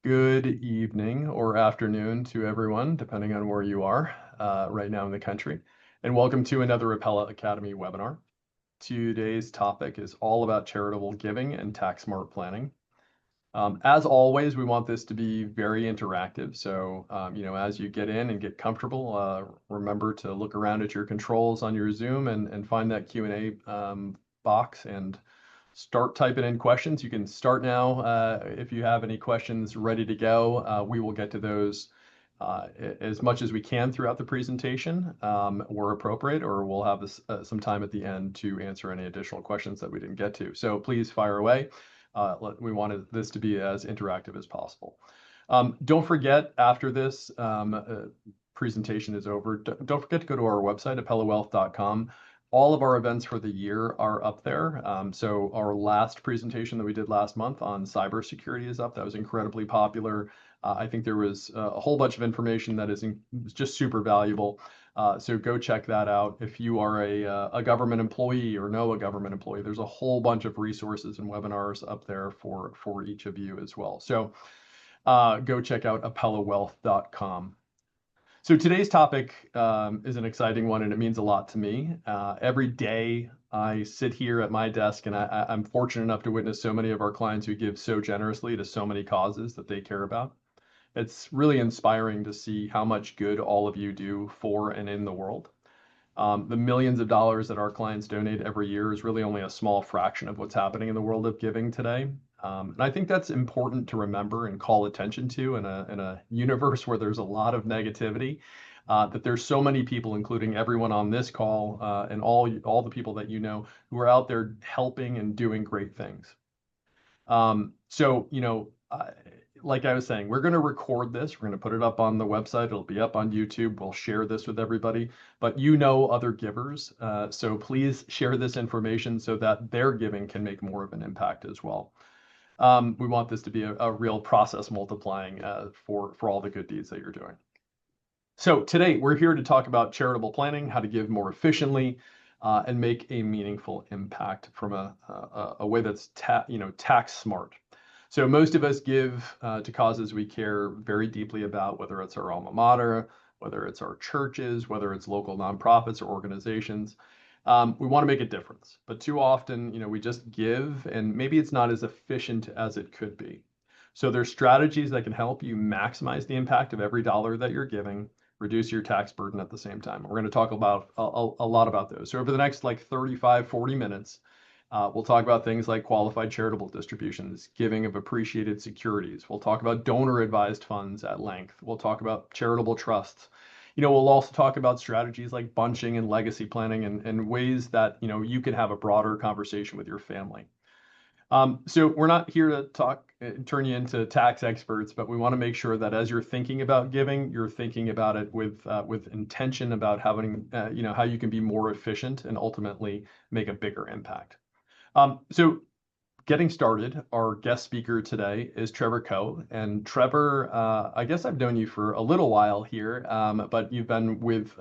Good evening or afternoon to everyone, depending on where you are right now in the country. And welcome to another Apella Academy webinar. Today's topic is all about charitable giving and tax smart planning. As always, we want this to be very interactive. So, as you get in and get comfortable, remember to look around at your controls on your Zoom and find that Q&A box and start typing in questions. You can start now if you have any questions ready to go. We will get to those as much as we can throughout the presentation where appropriate, or we'll have some time at the end to answer any additional questions that we didn't get to. So please fire away. We wanted this to be as interactive as possible. Don't forget, after this presentation is over, don't forget to go to our website, apellawealth.com. All of our events for the year are up there. So our last presentation that we did last month on cybersecurity is up. That was incredibly popular. I think there was a whole bunch of information that is just super valuable. So go check that out. If you are a government employee or know a government employee, there's a whole bunch of resources and webinars up there for each of you as well. So go check out apellawealth.com. So today's topic is an exciting one, and it means a lot to me. Every day I sit here at my desk, and I'm fortunate enough to witness so many of our clients who give so generously to so many causes that they care about. It's really inspiring to see how much good all of you do for and in the world. The millions of dollars that our clients donate every year is really only a small fraction of what's happening in the world of giving today. And I think that's important to remember and call attention to in a universe where there's a lot of negativity, that there's so many people, including everyone on this call and all the people that you know, who are out there helping and doing great things. Like I was saying, we're going to record this. We're going to put it up on the website. It'll be up on YouTube. We'll share this with everybody. But you know other givers, so please share this information so that their giving can make more of an impact as well. We want this to be a real process multiplying for all the good deeds that you're doing. So today we're here to talk about charitable planning, how to give more efficiently, and make a meaningful impact from a way that's tax smart. So most of us give to causes we care very deeply about, whether it's our alma mater, whether it's our churches, whether it's local nonprofits or organizations. We want to make a difference, but too often, we just give, and maybe it's not as efficient as it could be. So there's strategies that can help you maximize the impact of every dollar that you're giving, reduce your tax burden at the same time. We're going to talk about a lot about those. So over the next 35, 40 minutes, we'll talk about things like qualified charitable distributions, giving of appreciated securities. We'll talk about donor advised funds at length. We'll talk about charitable trusts. We'll also talk about strategies like bunching and legacy planning and ways that, you can have a broader conversation with your family. So we're not here to turn you into tax experts, but we want to make sure that as you're thinking about giving, you're thinking about it with intention about having, how you can be more efficient and ultimately make a bigger impact. So getting started, our guest speaker today is Trevor Coe. And Trevor, I guess I've known you for a little while here, but you've been with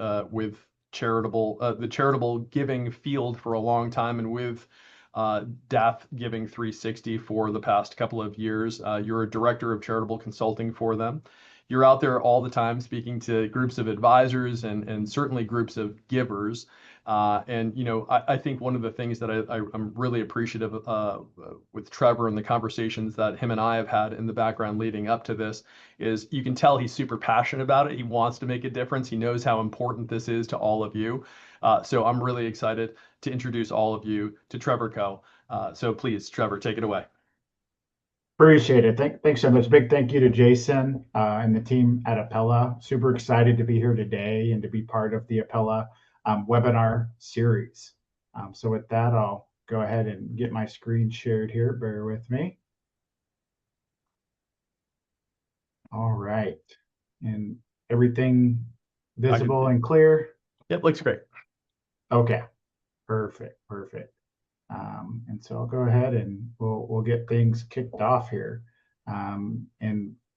charitable, the charitable giving field for a long time, and with DAFGiving360 for the past couple of years. You're a director of charitable consulting for them. You're out there all the time speaking to groups of advisors and certainly groups of givers. I think one of the things that I'm really appreciative with Trevor and the conversations that him and I have had in the background leading up to this is you can tell he's super passionate about it. He wants to make a difference. He knows how important this is to all of you. So I'm really excited to introduce all of you to Trevor Coe. So please, Trevor, take it away. Appreciate it. Thanks so much. Big thank you to Jason and the team at Apella. Super excited to be here today and to be part of the Apella webinar series. So with that, I'll go ahead and get my screen shared here. Bear with me. All right. And everything visible and clear? Yep, looks great. Okay, perfect. And so I'll go ahead and we'll get things kicked off here. And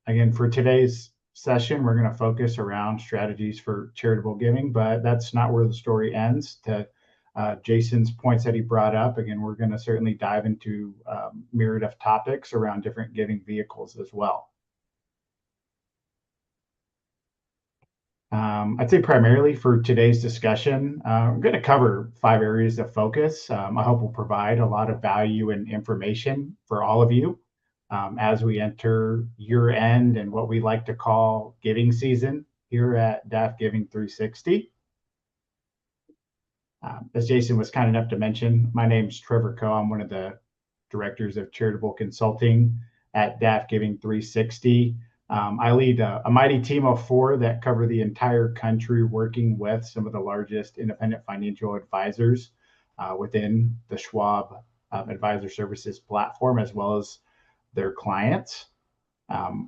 again, for today's session, we're going to focus around strategies for charitable giving, but that's not where the story ends. To Jason's points that he brought up, again, we're going to certainly dive into myriad of topics around different giving vehicles as well. I'd say primarily for today's discussion, I'm going to cover 5 areas of focus. I hope will provide a lot of value and information for all of you as we enter year end and what we like to call giving season here at DAFGiving360. As Jason was kind enough to mention, my name's Trevor Coe. I'm one of the directors of Charitable Consulting at DAFGiving360. I lead a mighty team of 4 that cover the entire country, working with some of the largest independent financial advisors within the Schwab Advisor Services platform, as well as their clients.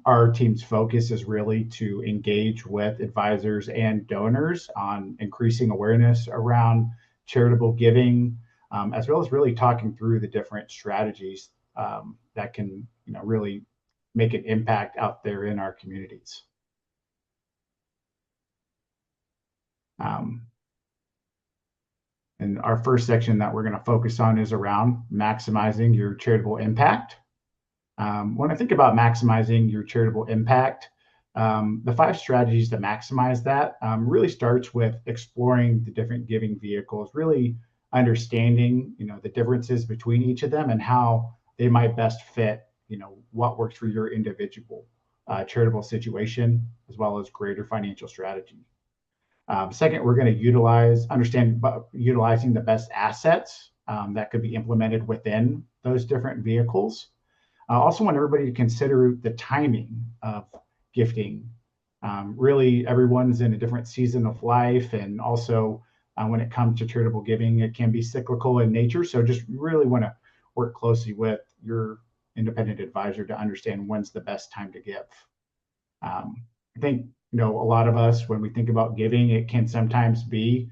Our team's focus is really to engage with advisors and donors on increasing awareness around charitable giving, as well as really talking through the different strategies that can, really make an impact out there in our communities. And our first section that we're going to focus on is around maximizing your charitable impact. When I think about maximizing your charitable impact, the 5 strategies to maximize that really starts with exploring the different giving vehicles, really understanding, the differences between each of them and how they might best fit, what works for your individual charitable situation, as well as greater financial strategy. Second, we're going to understand utilizing the best assets that could be implemented within those different vehicles. I also want everybody to consider the timing of gifting. Really, everyone's in a different season of life, and also when it comes to charitable giving, it can be cyclical in nature. So just really want to work closely with your independent advisor to understand when's the best time to give. I think, a lot of us, when we think about giving, it can sometimes be,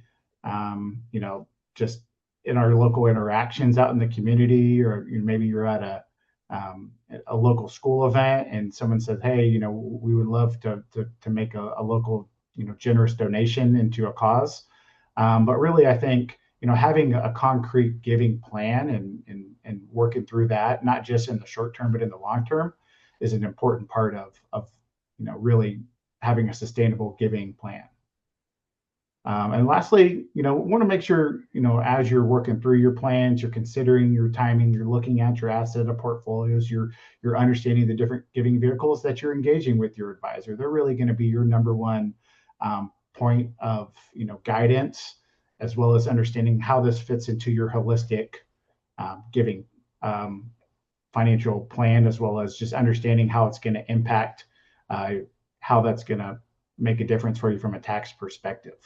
just in our local interactions out in the community, or maybe you're at a local school event and someone says, hey, we would love to make a local, generous donation into a cause. But really, I think, having a concrete giving plan and working through that, not just in the short term, but in the long term, is an important part of really having a sustainable giving plan. And lastly, want to make sure, as you're working through your plans, you're considering your timing, you're looking at your asset portfolios, you're understanding the different giving vehicles that you're engaging with your advisor. They're really going to be your number one point of, guidance, as well as understanding how this fits into your holistic giving financial plan, as well as just understanding how it's going to impact how that's going to make a difference for you from a tax perspective.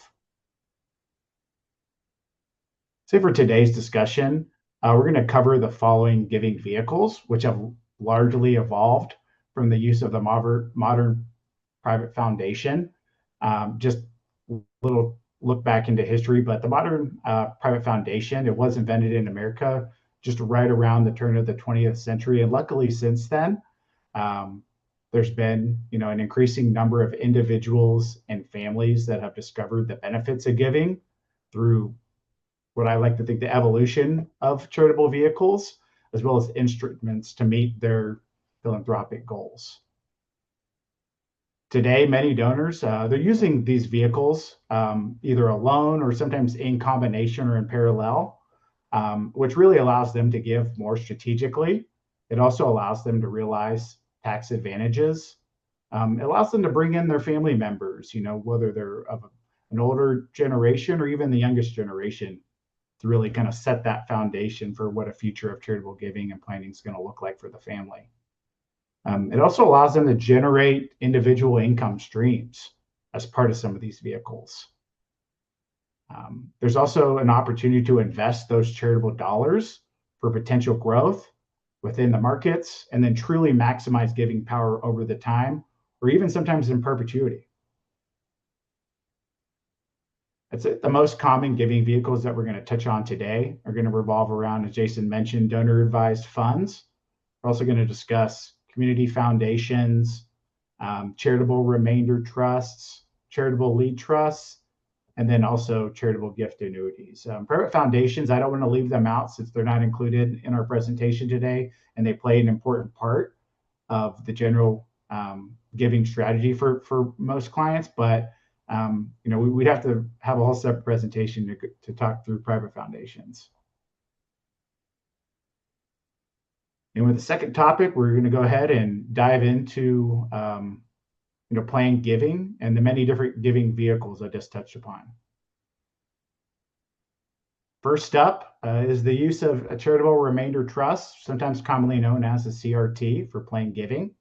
So for today's discussion, we're going to cover the following giving vehicles, which have largely evolved from the use of the modern private foundation. Just a little look back into history, but the modern private foundation, it was invented in America just right around the turn of the 20th century. And luckily since then, there's been, an increasing number of individuals and families that have discovered the benefits of giving through what I like to think the evolution of charitable vehicles, as well as instruments to meet their philanthropic goals. Today, many donors, they're using these vehicles either alone or sometimes in combination or in parallel, which really allows them to give more strategically. It also allows them to realize tax advantages. It allows them to bring in their family members, whether they're of an older generation or even the youngest generation, to really kind of set that foundation for what a future of charitable giving and planning is going to look like for the family. It also allows them to generate individual income streams as part of some of these vehicles. There's also an opportunity to invest those charitable dollars for potential growth within the markets, and then truly maximize giving power over the time, or even sometimes in perpetuity. That's it. The most common giving vehicles that we're going to touch on today are going to revolve around, as Jason mentioned, donor advised funds. We're also going to discuss community foundations, charitable remainder trusts, charitable lead trusts, and then also charitable gift annuities. Private foundations, I don't want to leave them out since they're not included in our presentation today, and they play an important part of the general giving strategy for most clients. But We'd have to have a whole separate presentation to talk through private foundations. And with the second topic, we're going to go ahead and dive into planned giving and the many different giving vehicles I just touched upon. First up is the use of a charitable remainder trust, sometimes commonly known as a CRT for planned giving.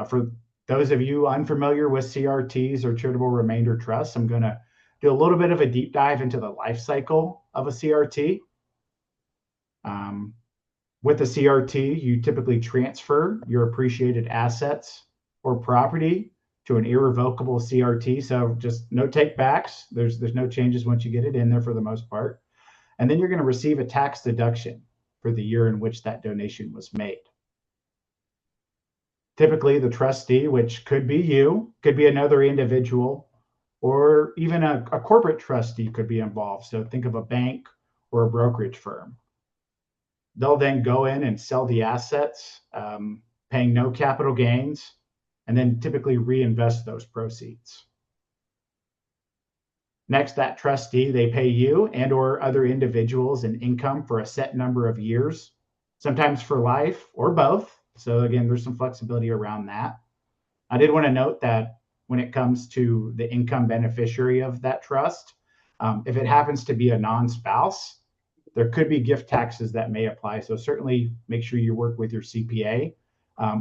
For those of you unfamiliar with CRTs or charitable remainder trusts, I'm going to do a little bit of a deep dive into the life cycle of a CRT. With a CRT, you typically transfer your appreciated assets or property to an irrevocable CRT. So just no take backs. There's no changes once you get it in there for the most part. And then you're going to receive a tax deduction for the year in which that donation was made. Typically, the trustee, which could be you, could be another individual, or even a corporate trustee could be involved. So think of a bank or a brokerage firm. They'll then go in and sell the assets, paying no capital gains, and then typically reinvest those proceeds. Next, that trustee, they pay you and or other individuals an income for a set number of years, sometimes for life or both. So again, there's some flexibility around that. I did want to note that when it comes to the income beneficiary of that trust, if it happens to be a non-spouse, there could be gift taxes that may apply. So certainly make sure you work with your CPA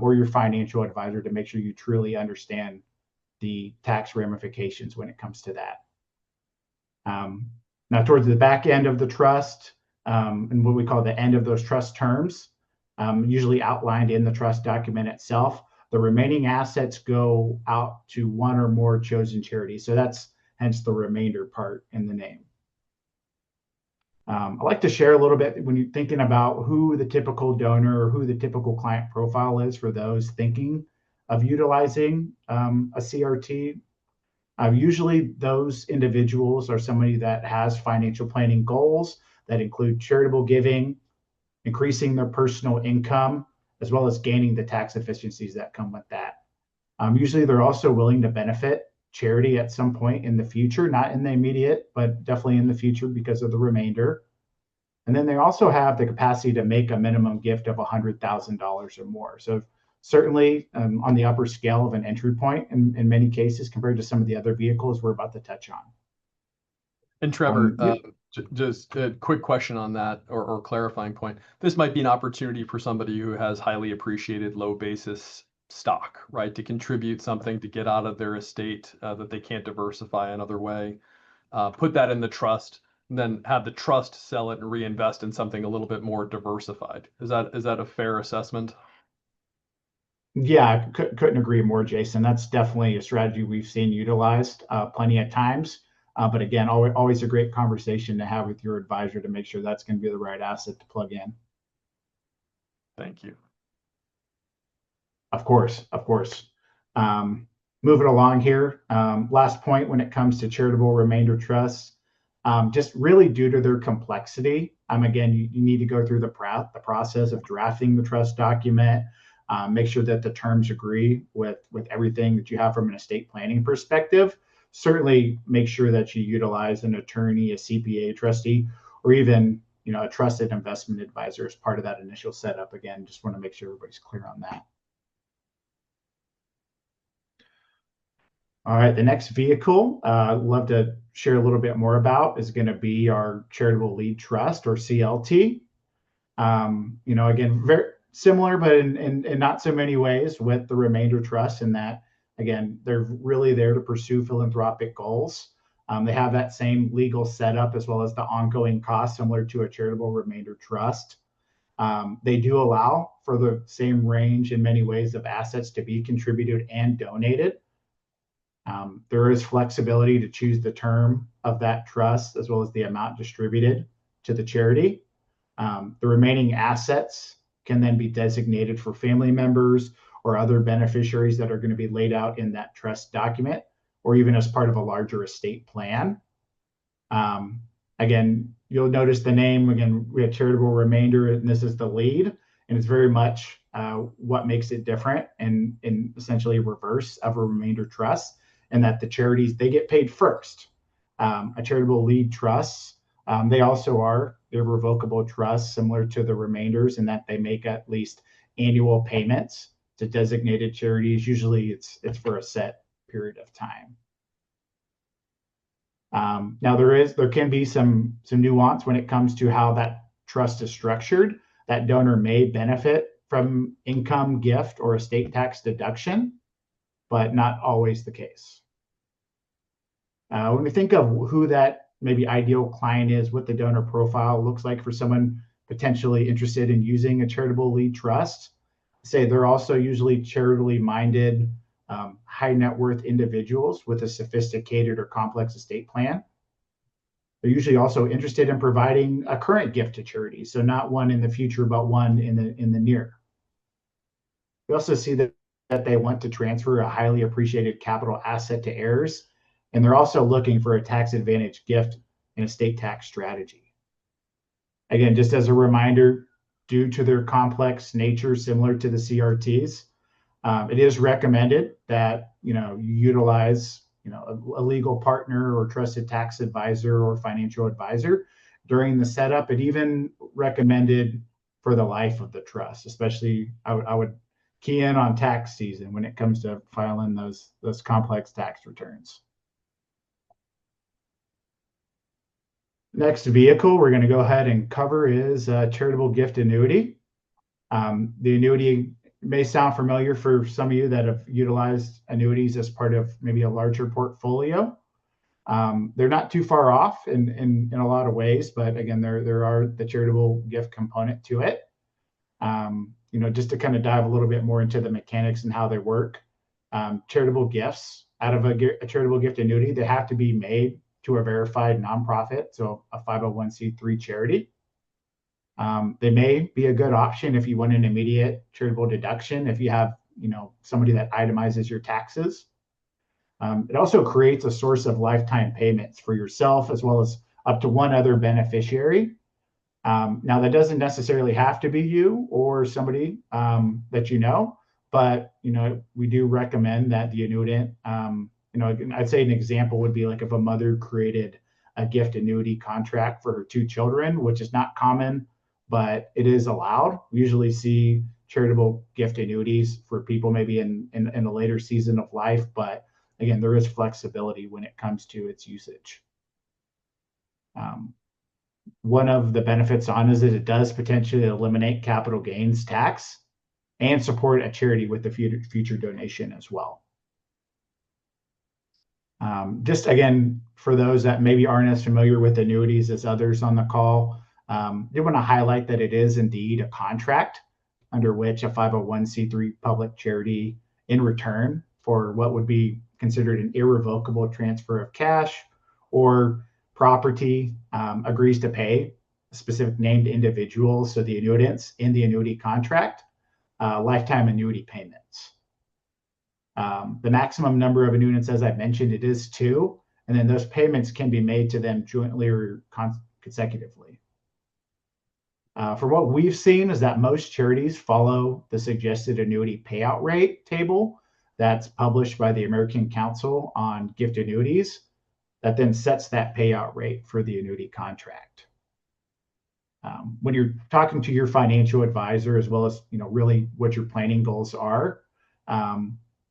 or your financial advisor to make sure you truly understand the tax ramifications when it comes to that. Now, towards the back end of the trust and what we call the end of those trust terms, usually outlined in the trust document itself, the remaining assets go out to one or more chosen charities. So that's hence the remainder part in the name. I like to share a little bit when you're thinking about who the typical donor or who the typical client profile is for those thinking of utilizing a CRT. Usually those individuals are somebody that has financial planning goals that include charitable giving, increasing their personal income, as well as gaining the tax efficiencies that come with that. Usually they're also willing to benefit charity at some point in the future, not in the immediate, but definitely in the future because of the remainder. And then they also have the capacity to make a minimum gift of $100,000 or more. So certainly on the upper scale of an entry point in many cases compared to some of the other vehicles we're about to touch on. And Trevor, just a quick question on that or clarifying point. This might be an opportunity for somebody who has highly appreciated low basis stock, right? To contribute something to get out of their estate that they can't diversify another way. Put that in the trust, and then have the trust sell it and reinvest in something a little bit more diversified. Is that a fair assessment? Yeah, couldn't agree more, Jason. That's definitely a strategy we've seen utilized plenty of times. But again, always a great conversation to have with your advisor to make sure that's going to be the right asset to plug in. Thank you. Of course. Moving along here. Last point when it comes to charitable remainder trusts, just really due to their complexity. Again, you need to go through the process of drafting the trust document, make sure that the terms agree with everything that you have from an estate planning perspective. Certainly make sure that you utilize an attorney, a CPA, trustee, or even a trusted investment advisor as part of that initial setup. Again, just want to make sure everybody's clear on that. All right, the next vehicle I'd love to share a little bit more about is going to be our Charitable Lead Trust, or CLT. Again, very similar, but in not so many ways with the remainder trust in that, again, they're really there to pursue philanthropic goals. They have that same legal setup as well as the ongoing costs similar to a charitable remainder trust. They do allow for the same range in many ways of assets to be contributed and donated. There is flexibility to choose the term of that trust as well as the amount distributed to the charity. The remaining assets can then be designated for family members or other beneficiaries that are going to be laid out in that trust document, or even as part of a larger estate plan. Again, you'll notice the name, again, we have charitable remainder, and this is the lead, and it's very much what makes it different and essentially reverse of a remainder trust. and that the charities, they get paid first. A charitable lead trusts, they also are irrevocable trusts similar to the remainders in that they make at least annual payments to designated charities. Usually it's for a set period of time. Now there can be some nuance when it comes to how that trust is structured. That donor may benefit from income, gift, or estate tax deduction, but not always the case. When we think of who that maybe ideal client is, what the donor profile looks like for someone potentially interested in using a charitable lead trust, say they're also usually charitably minded, high net worth individuals with a sophisticated or complex estate plan. They're usually also interested in providing a current gift to charity, so not one in the future, but one in the near. We also see that they want to transfer a highly appreciated capital asset to heirs, and they're also looking for a tax advantage gift and estate tax strategy. Again, just as a reminder, due to their complex nature, similar to the CRTs, it is recommended that you utilize a legal partner or trusted tax advisor or financial advisor during the setup. It even recommended for the life of the trust, especially I would key in on tax season when it comes to filing those complex tax returns. Next vehicle we're going to go ahead and cover is charitable gift annuity. The annuity may sound familiar for some of you that have utilized annuities as part of maybe a larger portfolio. They're not too far off in a lot of ways, but again, there are the charitable gift component to it. Just to kind of dive a little bit more into the mechanics and how they work. Charitable gifts out of a charitable gift annuity, they have to be made to a verified nonprofit, so a 501c3 charity. They may be a good option if you want an immediate charitable deduction, if you have somebody that itemizes your taxes. It also creates a source of lifetime payments for yourself as well as up to one other beneficiary. Now that doesn't necessarily have to be you or somebody that but we do recommend that the annuitant, I'd say an example would be like if a mother created a gift annuity contract for her 2 children, which is not common, but it is allowed. We usually see charitable gift annuities for people maybe in a later season of life, but again, there is flexibility when it comes to its usage. One of the benefits on is that it does potentially eliminate capital gains tax and support a charity with the future donation as well. Just again, for those that maybe aren't as familiar with annuities as others on the call, I want to highlight that it is indeed a contract under which a 501c3 public charity, in return for what would be considered an irrevocable transfer of cash or property, agrees to pay specific named individuals, so the annuitants in the annuity contract, lifetime annuity payments. The maximum number of annuitants, as I mentioned, it is 2, and then those payments can be made to them jointly or consecutively. For what we've seen is that most charities follow the suggested annuity payout rate table that's published by the American Council on Gift Annuities that then sets that payout rate for the annuity contract. When you're talking to your financial advisor, as well as really what your planning goals are,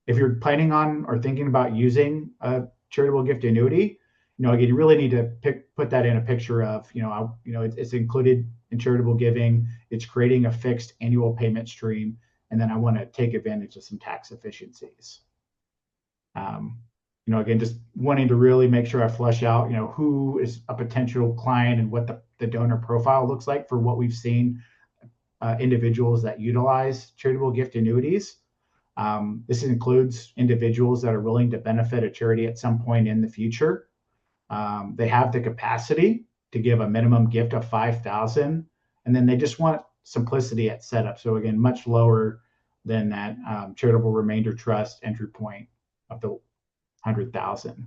if you're planning on or thinking about using a charitable gift annuity, again, you really need to put that in a picture of, it's included in charitable giving, it's creating a fixed annual payment stream, and then I want to take advantage of some tax efficiencies. Again, just wanting to really make sure I flesh out, who is a potential client and what the donor profile looks like for what we've seen individuals that utilize charitable gift annuities. This includes individuals that are willing to benefit a charity at some point in the future. They have the capacity to give a minimum gift of $5,000, and then they just want simplicity at setup. So again, much lower than that charitable remainder trust entry point of the $100,000.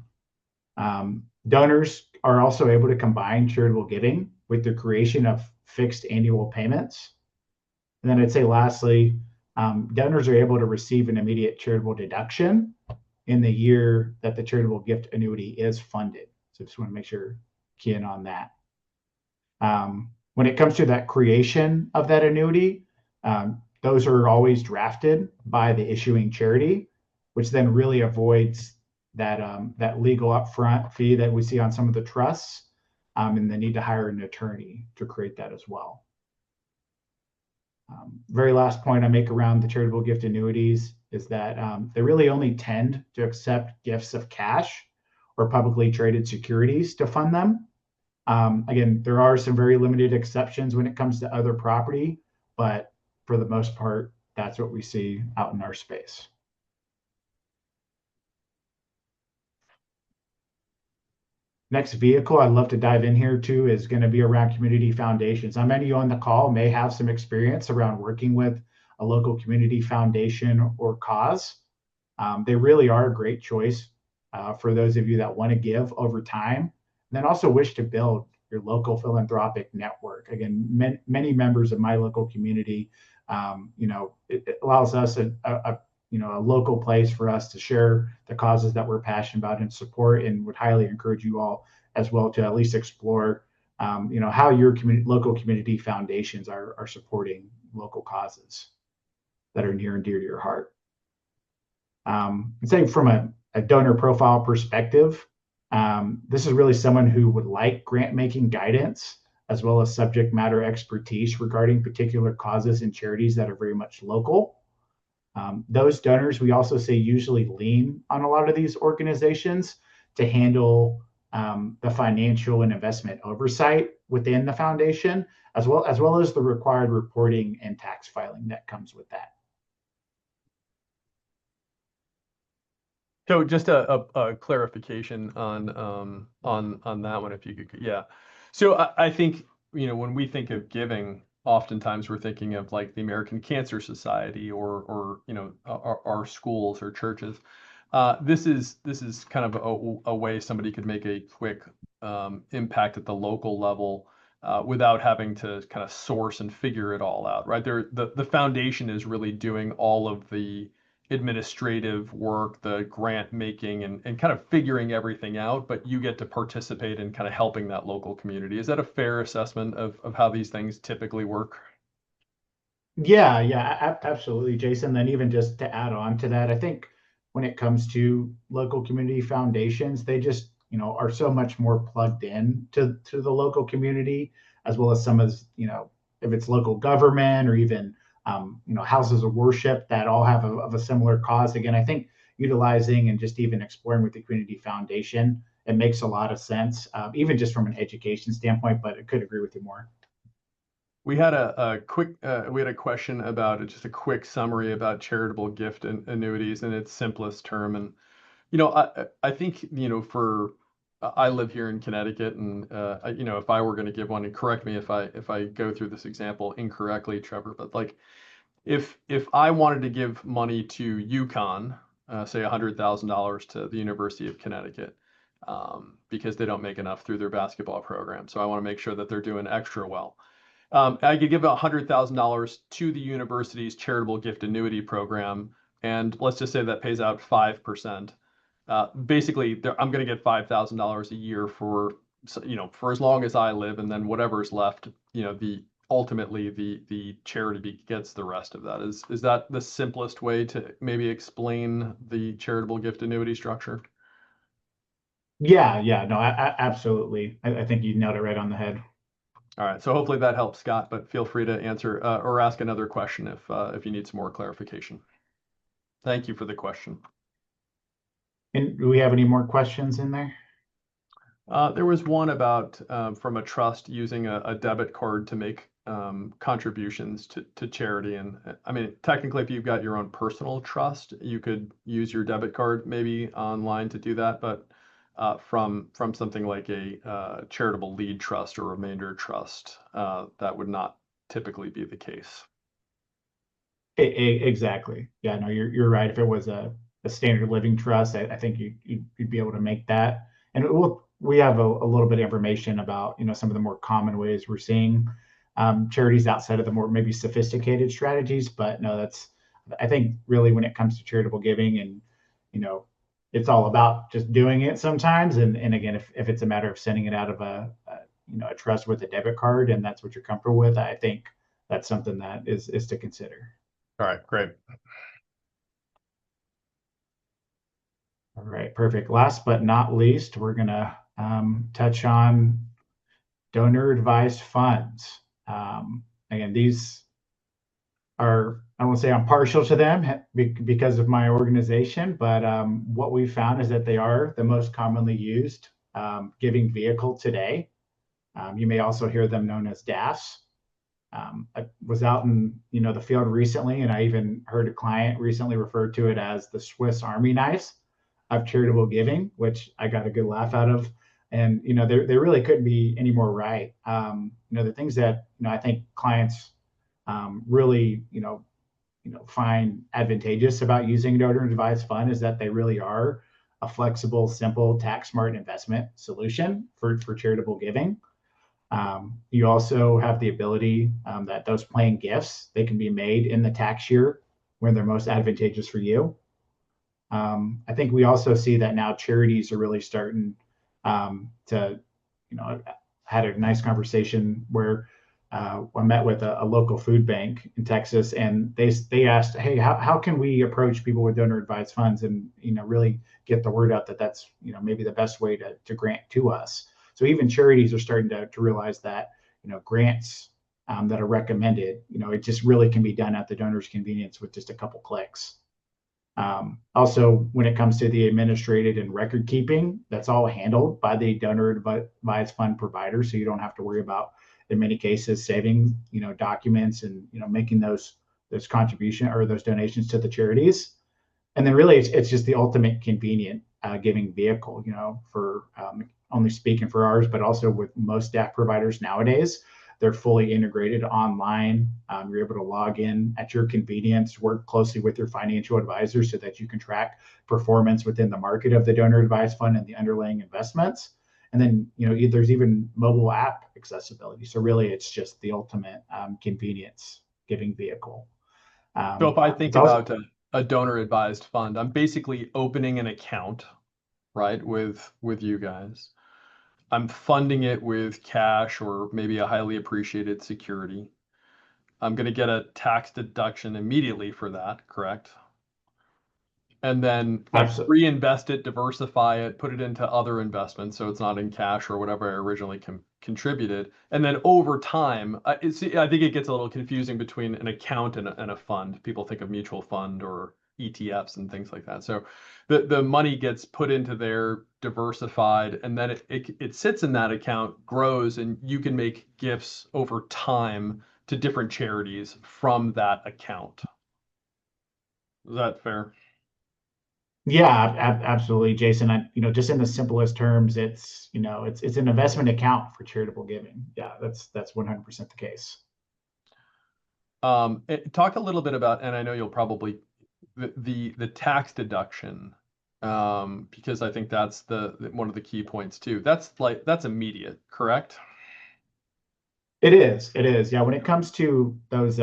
Donors are also able to combine charitable giving with the creation of fixed annual payments. And then I'd say lastly, donors are able to receive an immediate charitable deduction in the year that the charitable gift annuity is funded. So just want to make sure key in on that. When it comes to that creation of that annuity, those are always drafted by the issuing charity, which then really avoids that legal upfront fee that we see on some of the trusts, and the need to hire an attorney to create that as well. Very last point I make around the charitable gift annuities is that they really only tend to accept gifts of cash or publicly traded securities to fund them. Again, there are some very limited exceptions when it comes to other property, but for the most part, that's what we see out in our space. Next vehicle I'd love to dive in here too is going to be around community foundations. Now, many of you on the call may have some experience around working with a local community foundation or cause. They really are a great choice for those of you that want to give over time, and then also wish to build your local philanthropic network. Again, many members of my local community, it allows us a local place for us to share the causes that we're passionate about and support, and would highly encourage you all as well to at least explore, how your local community foundations are supporting local causes that are near and dear to your heart. I'd say from a donor profile perspective, this is really someone who would like grant making guidance as well as subject matter expertise regarding particular causes and charities that are very much local. Those donors, we also say, usually lean on a lot of these organizations to handle the financial and investment oversight within the foundation, as well as the required reporting and tax filing that comes with that. So just a clarification on that one, if you could, yeah. So I think, when we think of giving, oftentimes we're thinking of like the American Cancer Society or our schools or churches. This is kind of a way somebody could make a quick impact at the local level without having to kind of source and figure it all out, right? The foundation is really doing all of the administrative work, the grant making, and kind of figuring everything out, but you get to participate in kind of helping that local community. Is that a fair assessment of how these things typically work? Yeah, absolutely, Jason. Then even just to add on to that, I think when it comes to local community foundations, they just, are so much more plugged in to the local community, as well as some of, if it's local government or even, houses of worship that all have of a similar cause. Again, I think utilizing and just even exploring with the community foundation, it makes a lot of sense, even just from an education standpoint, but I could agree with you more. We had a question about just a quick summary about charitable gift and annuities in its simplest term. And, I think, I live here in Connecticut, and, if I were going to give one, and correct me if I go through this example incorrectly, Trevor, but like, if I wanted to give money to UConn, say $100,000 to the University of Connecticut, because they don't make enough through their basketball program, so I want to make sure that they're doing extra well. I could give $100,000 to the university's charitable gift annuity program, and let's just say that pays out 5%. Basically, I'm going to get $5,000 a year for as long as I live, and then whatever's left, ultimately the charity gets the rest of that. Is that the simplest way to maybe explain the charitable gift annuity structure? Yeah, no, absolutely. I think you nailed it right on the head. All right, so hopefully that helps, Scott, but feel free to answer or ask another question if you need some more clarification. Thank you for the question. And do we have any more questions in there? There was one about from a trust using a debit card to make contributions to charity. And I mean, technically, if you've got your own personal trust, you could use your debit card maybe online to do that. But from something like a charitable lead trust or remainder trust, that would not typically be the case. Exactly. Yeah, no, you're right. If it was a standard living trust, I think you'd be able to make that. And we have a little bit of information about some of the more common ways we're seeing charities outside of the more maybe sophisticated strategies. But no, I think really when it comes to charitable giving and it's all about just doing it sometimes. And again, if it's a matter of sending it out of a trust with a debit card and that's what you're comfortable with, I think that's something that is to consider. All right, great. All right, perfect. Last but not least, we're gonna touch on donor advised funds. Again, these are, I won't say I'm partial to them because of my organization, but what we found is that they are the most commonly used giving vehicle today. You may also hear them known as DAFs. I was out in the field recently, and I even heard a client recently refer to it as the Swiss Army knives of charitable giving, which I got a good laugh out of. And they really couldn't be any more right. The things that I think clients really find advantageous about using a donor advised fund is that they really are a flexible, simple, tax smart investment solution for charitable giving. You also have the ability that those planned gifts, they can be made in the tax year when they're most advantageous for you. I think we also see that now charities are really starting to, I had a nice conversation where I met with a local food bank in Texas, and they asked, hey, how can we approach people with donor advised funds and really get the word out that that's maybe the best way to grant to us. So even charities are starting to realize that grants that are recommended, it just really can be done at the donor's convenience with just a couple clicks. Also, when it comes to the administrative and record keeping, that's all handled by the donor advised fund provider, so you don't have to worry about, in many cases, saving documents and making those contribution or those donations to the charities. And then really it's just the ultimate convenient giving vehicle, for only speaking for ours, but also with most DAF providers nowadays. They're fully integrated online. You're able to log in at your convenience, work closely with your financial advisor so that you can track performance within the market of the donor advised fund and the underlying investments. And then, there's even mobile app accessibility. So really, it's just the ultimate convenience giving vehicle. So if I think It's also about a donor advised fund, I'm basically opening an account, right, with you guys. I'm funding it with cash or maybe a highly appreciated security. I'm going to get a tax deduction immediately for that, correct? And then like absolutely. reinvest it, diversify it, put it into other investments so it's not in cash or whatever I originally contributed. And then over time, I think it gets a little confusing between an account and a fund. People think of mutual fund or ETFs and things like that. So the money gets put into there, diversified, and then it sits in that account, grows, and you can make gifts over time to different charities from that account. Is that fair? Yeah, absolutely, Jason. Just in the simplest terms, it's an investment account for charitable giving. Yeah, that's 100% the case. Talk a little bit about, and I know you'll probably the tax deduction, because I think that's one of the key points too. That's immediate, correct? It is. It is. Yeah. When it comes to those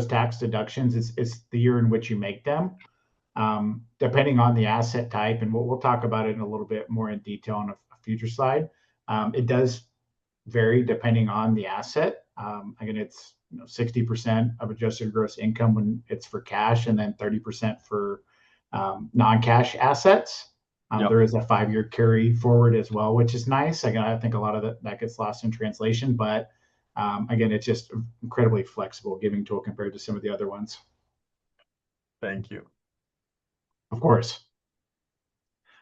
tax deductions, it's the year in which you make them. Depending on the asset type, and we'll talk about it in a little bit more in detail on a future slide. It does vary depending on the asset. Again, it's 60% of adjusted gross income when it's for cash, and then 30% for non-cash assets. Yep. There is a 5-year carry forward as well, which is nice. Again, I think a lot of that gets lost in translation, but again, it's just incredibly flexible giving tool compared to some of the other ones. Thank you. Of course.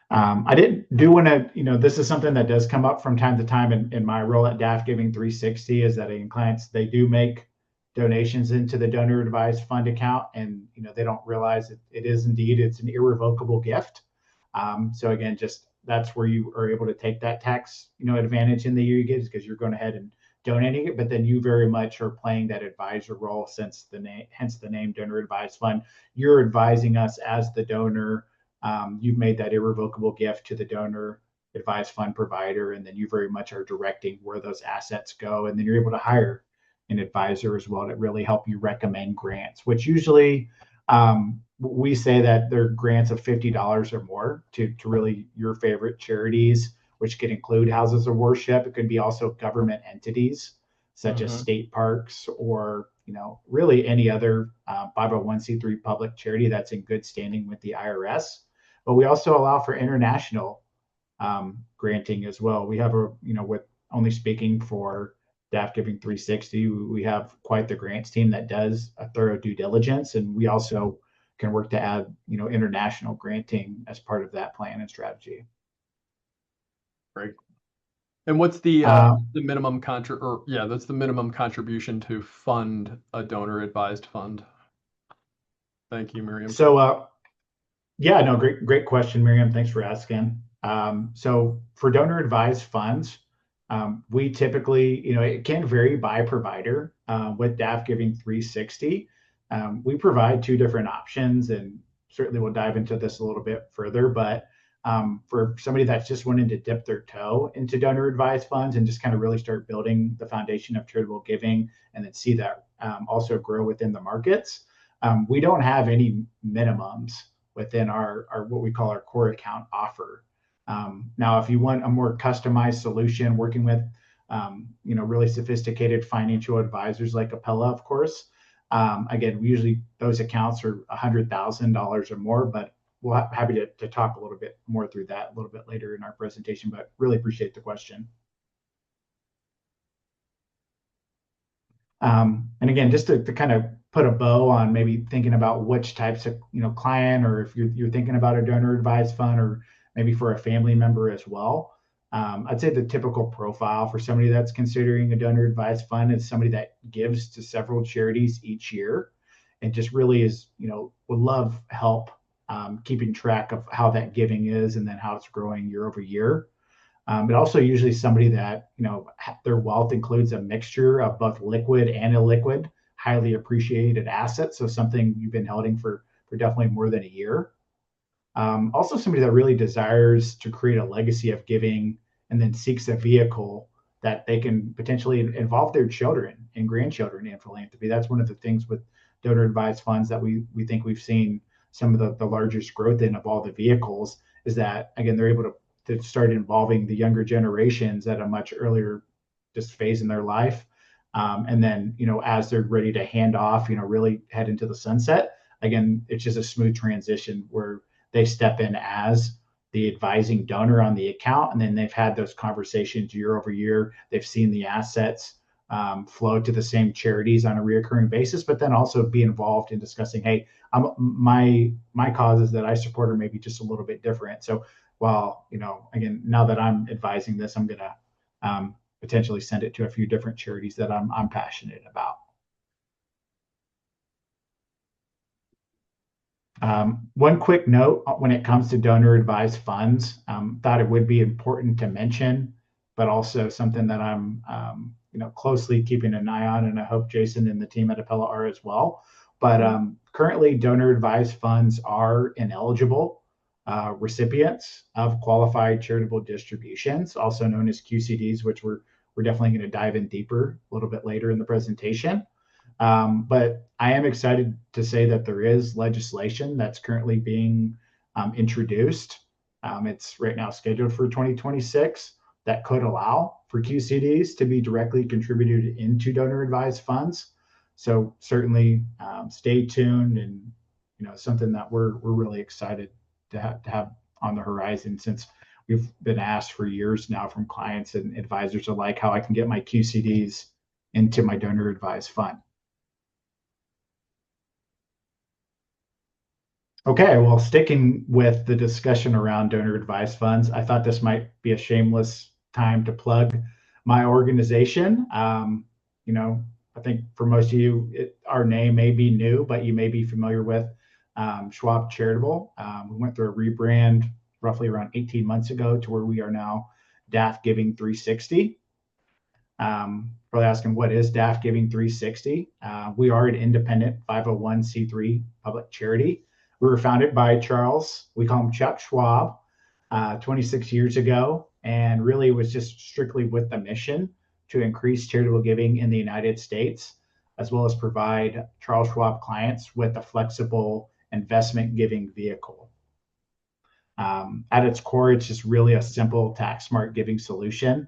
I didn't do want to, this is something that does come up from time to time in my role at DAFGiving360 is that in clients, they do make donations into the donor advised fund account, and they don't realize it is indeed, it's an irrevocable gift. So again, just that's where you are able to take that tax advantage in the year you get, because you're going ahead and donating it, but then you very much are playing that advisor role, since hence the name donor advised fund. You're advising us as the donor. You've made that irrevocable gift to the donor advised fund provider, and then you very much are directing where those assets go. And then you're able to hire an advisor as well to really help you recommend grants, which usually we say that they're grants of $50 or more to really your favorite charities, which could include houses of worship. It could be also government entities such as state parks or really any other 501c3 public charity that's in good standing with the IRS. But we also allow for international granting as well. We have with only speaking for DAFGiving360, we have quite the grants team that does a thorough due diligence, and we also can work to add international granting as part of that plan and strategy. Great. And what's the minimum that's the minimum contribution to fund a donor advised fund? Thank you, Miriam. So yeah, no, great question, Miriam. Thanks for asking. So for donor advised funds, we typically, it can vary by provider. With DAFGiving360, we provide two different options, and certainly we'll dive into this a little bit further. But for somebody that's just wanting to dip their toe into donor advised funds and just kind of really start building the foundation of charitable giving and then see that also grow within the markets, we don't have any minimums within our what we call our core account offer. Now, if you want a more customized solution, working with really sophisticated financial advisors like Apella, of course, again, usually those accounts are $100,000 or more, but we'll happy to talk a little bit more through that a little bit later in our presentation. But really appreciate the question. And again, just to kind of put a bow on maybe thinking about which types of client, or if you're thinking about a donor advised fund, or maybe for a family member as well. I'd say the typical profile for somebody that's considering a donor advised fund is somebody that gives to several charities each year and just really is, would love help keeping track of how that giving is and then how it's growing year over year. But also usually somebody that, their wealth includes a mixture of both liquid and illiquid, highly appreciated assets. So something you've been holding for definitely more than a year. Also somebody that really desires to create a legacy of giving and then seeks a vehicle that they can potentially involve their children and grandchildren in philanthropy. That's one of the things with donor advised funds that we think we've seen some of the largest growth in of all the vehicles, is that, again, they're able to start involving the younger generations at a much earlier just phase in their life. And then, as they're ready to hand off, really head into the sunset, again, it's just a smooth transition where they step in as the advising donor on the account, and then they've had those conversations year over year. They've seen the assets flow to the same charities on a reoccurring basis, but then also be involved in discussing, hey, my causes that I support are maybe just a little bit different. So while, again, now that I'm advising this, I'm going to potentially send it to a few different charities that I'm passionate about. One quick note when it comes to donor advised funds, thought it would be important to mention, but also something that I'm closely keeping an eye on, and I hope Jason and the team at Apella are as well. But currently, donor advised funds are ineligible recipients of qualified charitable distributions, also known as QCDs, which we're definitely going to dive in deeper a little bit later in the presentation. But I am excited to say that there is legislation that's currently being introduced. It's right now scheduled for 2026 that could allow for QCDs to be directly contributed into donor advised funds. So certainly stay tuned, and something that we're really excited to have on the horizon, since we've been asked for years now from clients and advisors alike how I can get my QCDs into my donor advised fund. Okay, well, sticking with the discussion around donor advised funds, I thought this might be a shameless time to plug my organization. I think for most of you, our name may be new, but you may be familiar with Schwab Charitable. We went through a rebrand roughly around 18 months ago to where we are now DAFGiving360. Probably asking, what is DAFGiving360? We are an independent 501c3 public charity. We were founded by Charles, we call him Chuck Schwab, 26 years ago, and really was just strictly with the mission to increase charitable giving in the United States, as well as provide Charles Schwab clients with a flexible investment giving vehicle. At its core, it's just really a simple tax smart giving solution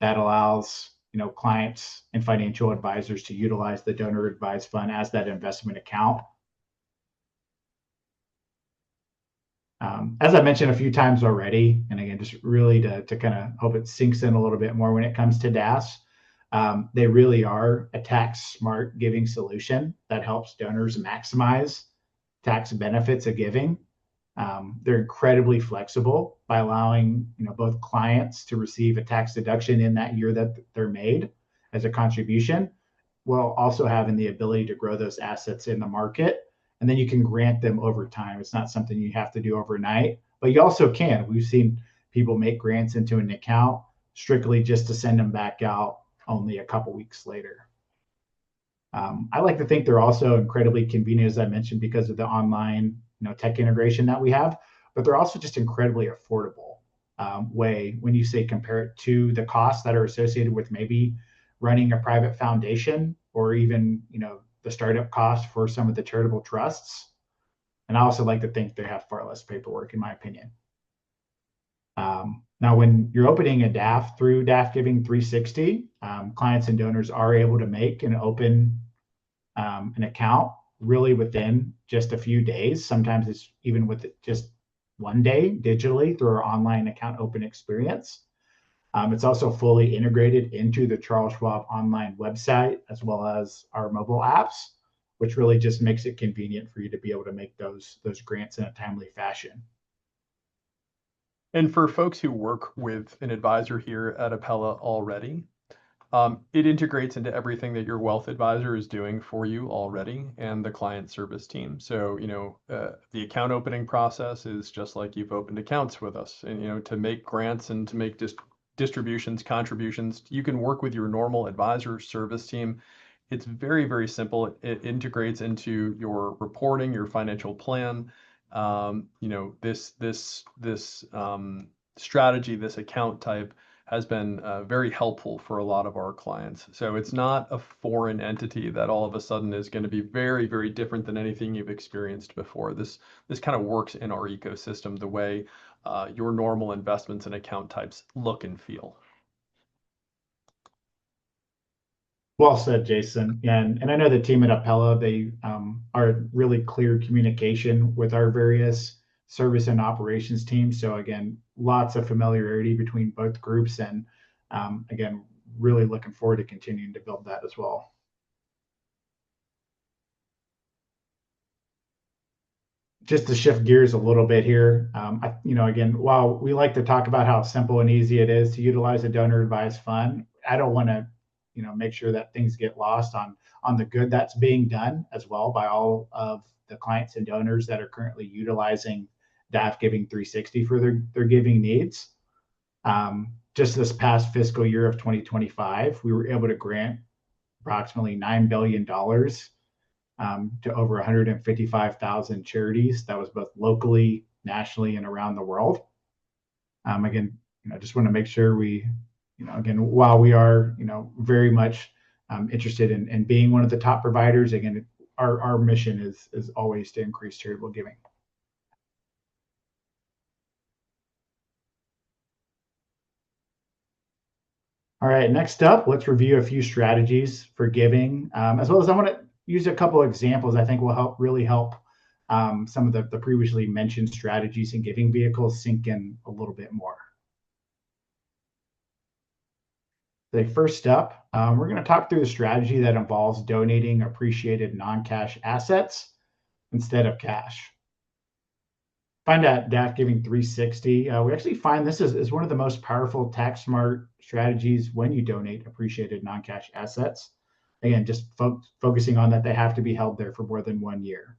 that allows clients and financial advisors to utilize the donor advised fund as that investment account. As I mentioned a few times already, and again, just really to kind of hope it sinks in a little bit more when it comes to DAFs, they really are a tax smart giving solution that helps donors maximize tax benefits of giving. They're incredibly flexible by allowing both clients to receive a tax deduction in that year that they're made as a contribution, while also having the ability to grow those assets in the market. And then you can grant them over time. It's not something you have to do overnight, but you also can. We've seen people make grants into an account strictly just to send them back out only a couple weeks later. I like to think they're also incredibly convenient, as I mentioned, because of the online tech integration that we have, but they're also just incredibly affordable way when you say compare it to the costs that are associated with maybe running a private foundation or even the startup cost for some of the charitable trusts. And I also like to think they have far less paperwork, in my opinion. Now, when you're opening a DAF through DAFGiving360, clients and donors are able to make and open an account really within just a few days. Sometimes it's even with just one day digitally through our online account open experience. It's also fully integrated into the Charles Schwab online website, as well as our mobile apps, which really just makes it convenient for you to be able to make those grants in a timely fashion. And for folks who work with an advisor here at Apella already, it integrates into everything that your wealth advisor is doing for you already and the client service team. So, the account opening process is just like you've opened accounts with us. And, to make grants and to make distributions, contributions, you can work with your normal advisor service team. It's very, very simple. It integrates into your reporting, your financial plan. This strategy, this account type has been very helpful for a lot of our clients. So it's not a foreign entity that all of a sudden is going to be very, very different than anything you've experienced before. This kind of works in our ecosystem the way your normal investments and account types look and feel. Well said, Jason. And I know the team at Apella, they are really clear communication with our various service and operations teams. So again, lots of familiarity between both groups, and again, really looking forward to continuing to build that as well. Just to shift gears a little bit here, again, while we like to talk about how simple and easy it is to utilize a donor advised fund, I don't want to make sure that things get lost on the good that's being done as well by all of the clients and donors that are currently utilizing DAFGiving360 for their giving needs. Just this past fiscal year of 2025, we were able to grant approximately $9 billion to over 155,000 charities. That was both locally, nationally, and around the world. Again, I just want to make sure we, again, while we are, very much interested in being one of the top providers, again, our mission is always to increase charitable giving. All right, next up, let's review a few strategies for giving, as well as I want to use a couple of examples I think will really help some of the previously mentioned strategies and giving vehicles sink in a little bit more. The first up, we're going to talk through the strategy that involves donating appreciated non-cash assets instead of cash. Find at DAFGiving360. We actually find this is one of the most powerful tax smart strategies when you donate appreciated non-cash assets. Again, just focusing on that they have to be held there for more than 1 year.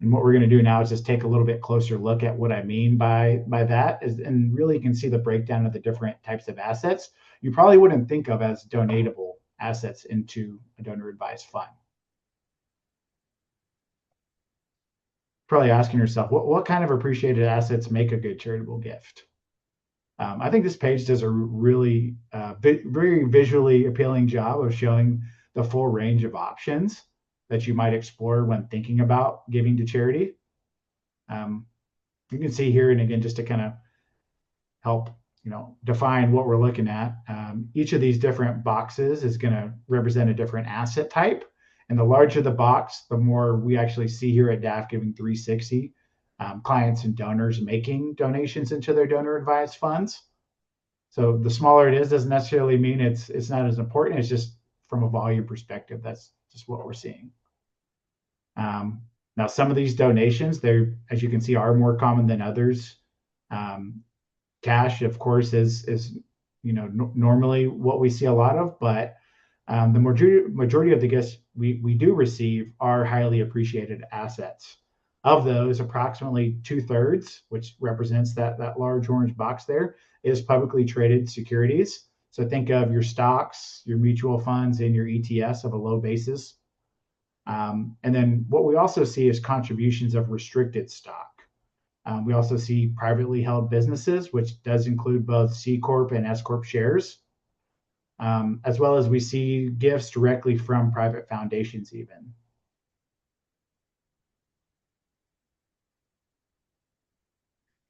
And what we're going to do now is just take a little bit closer look at what I mean by that, and really you can see the breakdown of the different types of assets you probably wouldn't think of as donatable assets into a donor advised fund. Probably asking yourself, what kind of appreciated assets make a good charitable gift? I think this page does a really very visually appealing job of showing the full range of options that you might explore when thinking about giving to charity. You can see here, and again, just to kind of help define what we're looking at, each of these different boxes is going to represent a different asset type. And the larger the box, the more we actually see here at DAFGiving360 clients and donors making donations into their donor advised funds. So the smaller it is doesn't necessarily mean it's not as important. It's just from a volume perspective, that's just what we're seeing. Now, some of these donations, they're, as you can see, are more common than others. Cash, of course, is normally what we see a lot of, but the majority of the gifts we do receive are highly appreciated assets. Of those, approximately 2/3, which represents that large orange box there, is publicly traded securities. So think of your stocks, your mutual funds, and your ETFs of a low basis. And then what we also see is contributions of restricted stock. We also see privately held businesses, which does include both C Corp and S Corp shares, as well as we see gifts directly from private foundations even.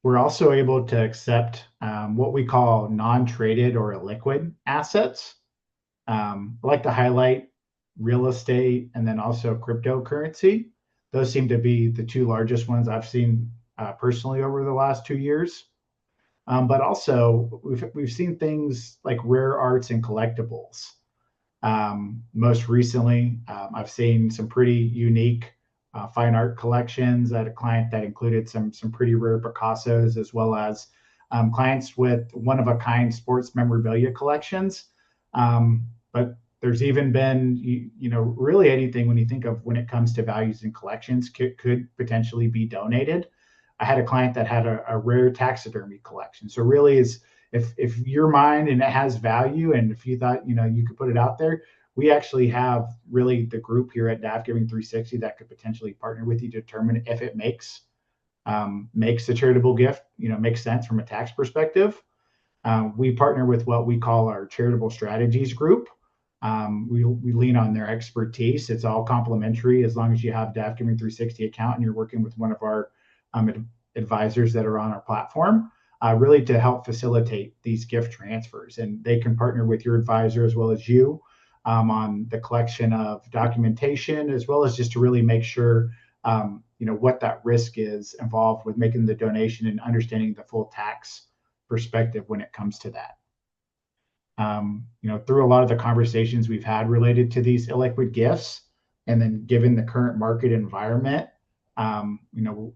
We're also able to accept what we call non-traded or illiquid assets. I like to highlight real estate and then also cryptocurrency. Those seem to be the two largest ones I've seen personally over the last 2 years. But also we've seen things like rare arts and collectibles. Most recently, I've seen some pretty unique fine art collections at a client that included some pretty rare Picassos, as well as clients with one-of-a-kind sports memorabilia collections. But there's even been, really anything when you think of when it comes to values and collections could potentially be donated. I had a client that had a rare taxidermy collection. So really is if your mind and it has value, and if you thought, you could put it out there, we actually have really the group here at DAFGiving360 that could potentially partner with you to determine if it makes the charitable gift, makes sense from a tax perspective. We partner with what we call our charitable strategies group. We lean on their expertise. It's all complimentary as long as you have DAFGiving360 account and you're working with one of our advisors that are on our platform, really to help facilitate these gift transfers. And they can partner with your advisor as well as you on the collection of documentation, as well as just to really make sure what that risk is involved with making the donation and understanding the full tax perspective when it comes to that. Through a lot of the conversations we've had related to these illiquid gifts, and then given the current market environment,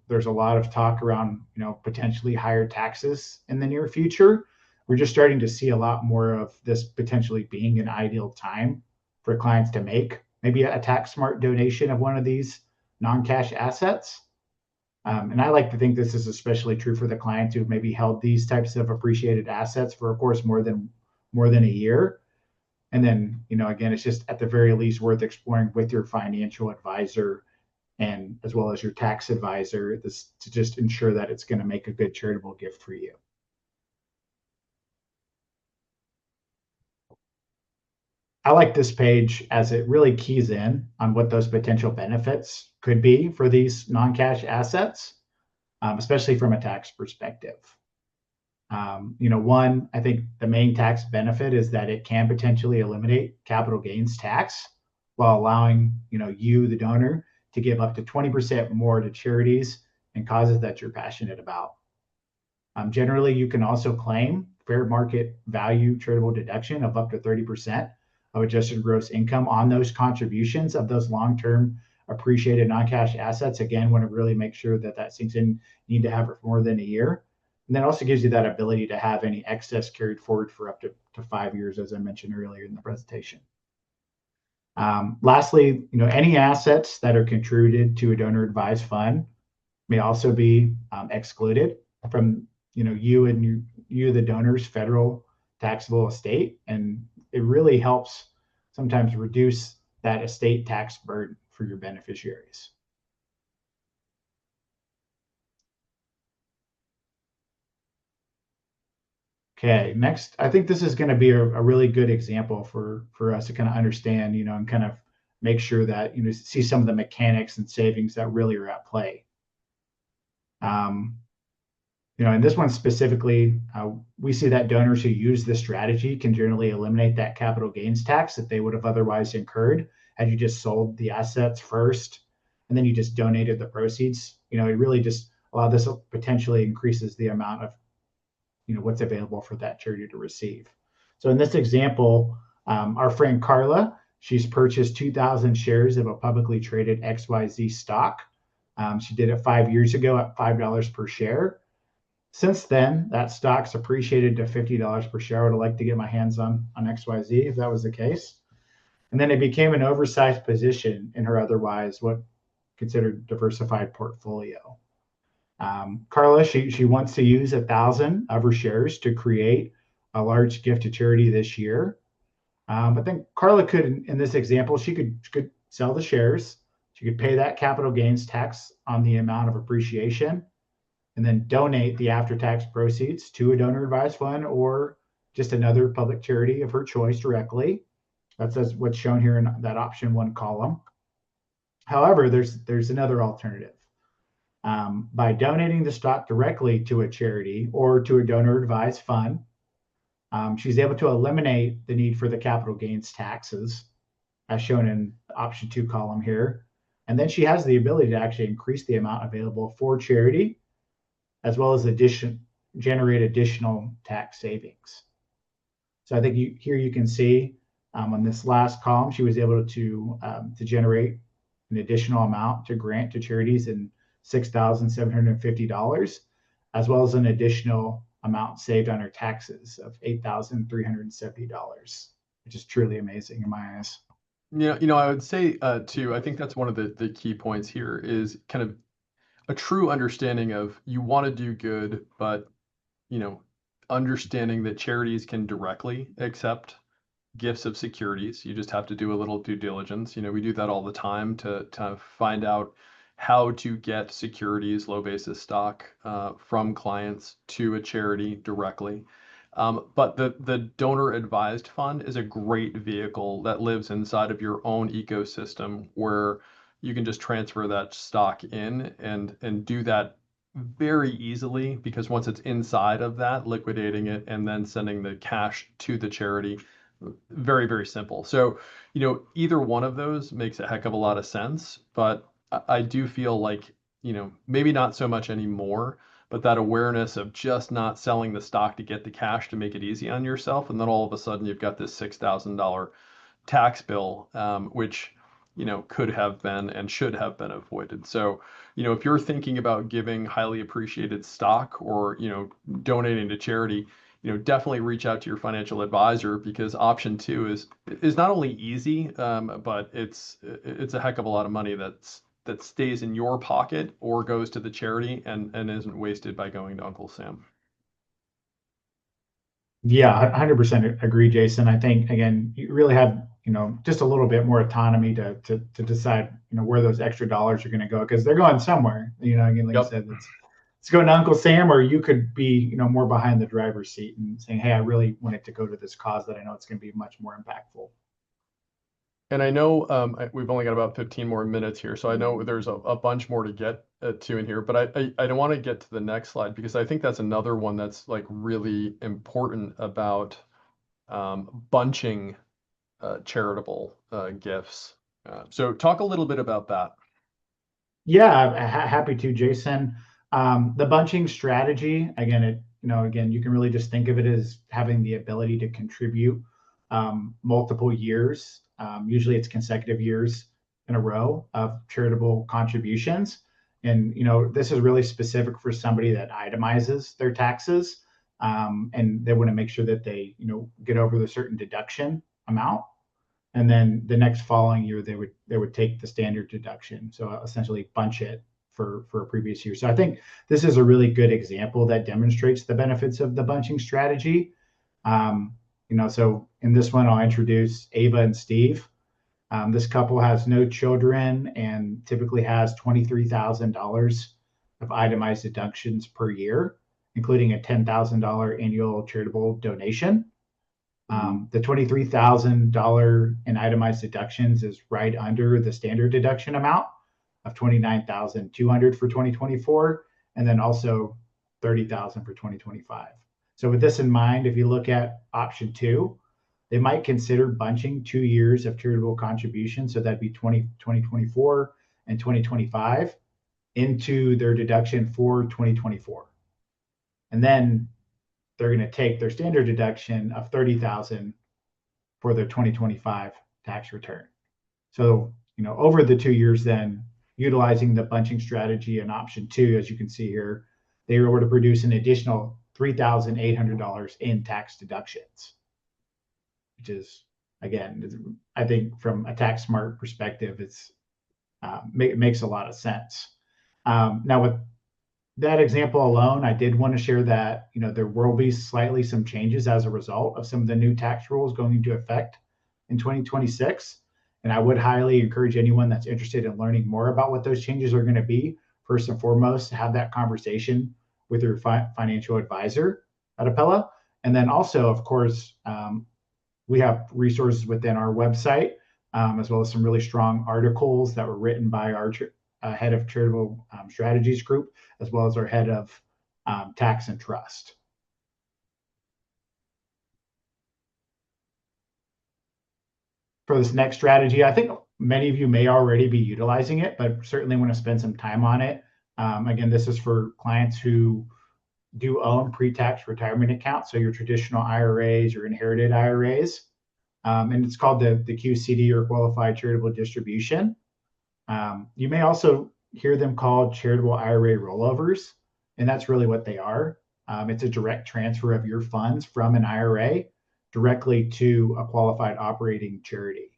there's a lot of talk around, potentially higher taxes in the near future. We're just starting to see a lot more of this potentially being an ideal time for clients to make maybe a tax smart donation of one of these non-cash assets. And I like to think this is especially true for the clients who've maybe held these types of appreciated assets for, of course, more than a year. And then, again, it's just at the very least worth exploring with your financial advisor and as well as your tax advisor to just ensure that it's going to make a good charitable gift for you. I like this page as it really keys in on what those potential benefits could be for these non-cash assets, especially from a tax perspective. One, I think the main tax benefit is that it can potentially eliminate capital gains tax while allowing, you, the donor, to give up to 20% more to charities and causes that you're passionate about. Generally, you can also claim fair market value charitable deduction of up to 30% of adjusted gross income on those contributions of those long-term appreciated non-cash assets. Again, want to really make sure that sinks in, need to have it for more than a year. And that also gives you that ability to have any excess carried forward for up to 5 years, as I mentioned earlier in the presentation. Lastly, any assets that are contributed to a donor advised fund may also be excluded from, you and the donor's federal taxable estate. And it really helps sometimes reduce that estate tax burden for your beneficiaries. Okay, next, I think this is going to be a really good example for us to kind of understand, and kind of make sure that, see some of the mechanics and savings that really are at play. In this one specifically, we see that donors who use this strategy can generally eliminate that capital gains tax that they would have otherwise incurred had you just sold the assets first and then you just donated the proceeds. It really just this potentially increases the amount of what's available for that charity to receive. So in this example, our friend Carla, she's purchased 2,000 shares of a publicly traded XYZ stock. She did it 5 years ago at $5 per share. Since then, that stock's appreciated to $50 per share. I would like to get my hands on XYZ if that was the case. And then it became an oversized position in her otherwise what considered diversified portfolio. Carla, she wants to use 1,000 of her shares to create a large gift to charity this year. But then Carla could, in this example, she could sell the shares. She could pay that capital gains tax on the amount of appreciation and then donate the after-tax proceeds to a donor-advised fund or just another public charity of her choice directly. That's what's shown here in that option 1 column. However, there's another alternative. By donating the stock directly to a charity or to a donor-advised fund, she's able to eliminate the need for the capital gains taxes, as shown in the option 2 column here. And then she has the ability to actually increase the amount available for charity, as well as generate additional tax savings. So I think here you can see on this last column, she was able to generate an additional amount to grant to charities in $6,750, as well as an additional amount saved on her taxes of $8,370, which is truly amazing in my eyes. Yeah, I would say too, I think that's one of the key points here is kind of a true understanding of you want to do good, but understanding that charities can directly accept gifts of securities. You just have to do a little due diligence. We do that all the time to find out how to get securities, low basis stock from clients to a charity directly. But the donor advised fund is a great vehicle that lives inside of your own ecosystem where you can just transfer that stock in and do that very easily, because once it's inside of that, liquidating it and then sending the cash to the charity, very, very simple. So, either one of those makes a heck of a lot of sense, but I do feel like, maybe not so much anymore, but that awareness of just not selling the stock to get the cash to make it easy on yourself. And then all of a sudden you've got this $6,000 tax bill, which, could have been and should have been avoided. So, if you're thinking about giving highly appreciated stock or, donating to charity, definitely reach out to your financial advisor, because option 2 is not only easy, but it's a heck of a lot of money that stays in your pocket or goes to the charity and isn't wasted by going to Uncle Sam. Yeah, 100% agree, Jason. I think, again, you really have, just a little bit more autonomy to decide, where those extra dollars are going to go, because they're going somewhere. Again, like Yep. I said, it's going to Uncle Sam, or you could be, more behind the driver's seat and saying, hey, I really want it to go to this cause that I know it's going to be much more impactful. And I know we've only got about 15 more minutes here, so I know there's a bunch more to get to in here, but I don't want to get to the next slide, because I think that's another one that's like really important about bunching charitable gifts. So talk a little bit about that. Yeah, happy to, Jason. The bunching strategy, again, you can really just think of it as having the ability to contribute multiple years. Usually it's consecutive years in a row of charitable contributions. And, this is really specific for somebody that itemizes their taxes. And they want to make sure that they, get over the certain deduction amount. And then the next following year, they would take the standard deduction. So essentially bunch it for a previous year. So I think this is a really good example that demonstrates the benefits of the bunching strategy. So in this one, I'll introduce Ava and Steve. This couple has no children and typically has $23,000 of itemized deductions per year, including a $10,000 annual charitable donation. The $23,000 in itemized deductions is right under the standard deduction amount of $29,200 for 2024, and then also $30,000 for 2025. So with this in mind, if you look at option 2, they might consider bunching 2 years of charitable contribution, so that'd be 2024 and 2025, into their deduction for 2024. And then they're going to take their standard deduction of $30,000 for their 2025 tax return. So, over the 2 years, then utilizing the bunching strategy in option 2, as you can see here, they were able to produce an additional $3,800 in tax deductions, which is, again, I think from a tax smart perspective, it makes a lot of sense. Now, with that example alone, I did want to share that there will be slightly some changes as a result of some of the new tax rules going into effect in 2026. And I would highly encourage anyone that's interested in learning more about what those changes are going to be, first and foremost, have that conversation with your financial advisor at Apella. And then also, of course, we have resources within our website, as well as some really strong articles that were written by our head of Charitable Strategies Group, as well as our head of tax and trust. For this next strategy, I think many of you may already be utilizing it, but certainly want to spend some time on it. Again, this is for clients who do own pre-tax retirement accounts, so your traditional IRAs or inherited IRAs. And it's called the QCD, or Qualified Charitable Distribution. You may also hear them called charitable IRA rollovers, and that's really what they are. It's a direct transfer of your funds from an IRA directly to a qualified operating charity.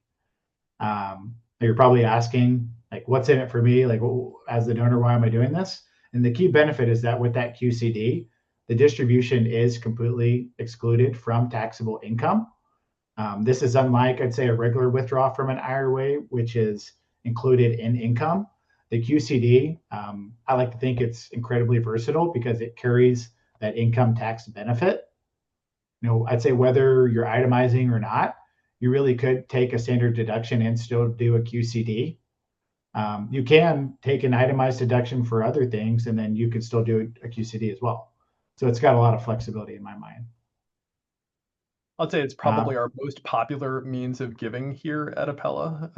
You're probably asking, like, what's in it for me? Like, as the donor, why am I doing this? And the key benefit is that with that QCD, the distribution is completely excluded from taxable income. This is unlike, I'd say, a regular withdrawal from an IRA, which is included in income. The QCD, I like to think it's incredibly versatile because it carries that income tax benefit. I'd say whether you're itemizing or not, you really could take a standard deduction and still do a QCD. You can take an itemized deduction for other things, and then you can still do a QCD as well. So it's got a lot of flexibility in my mind. I'd say it's probably our most popular means of giving here at Apella.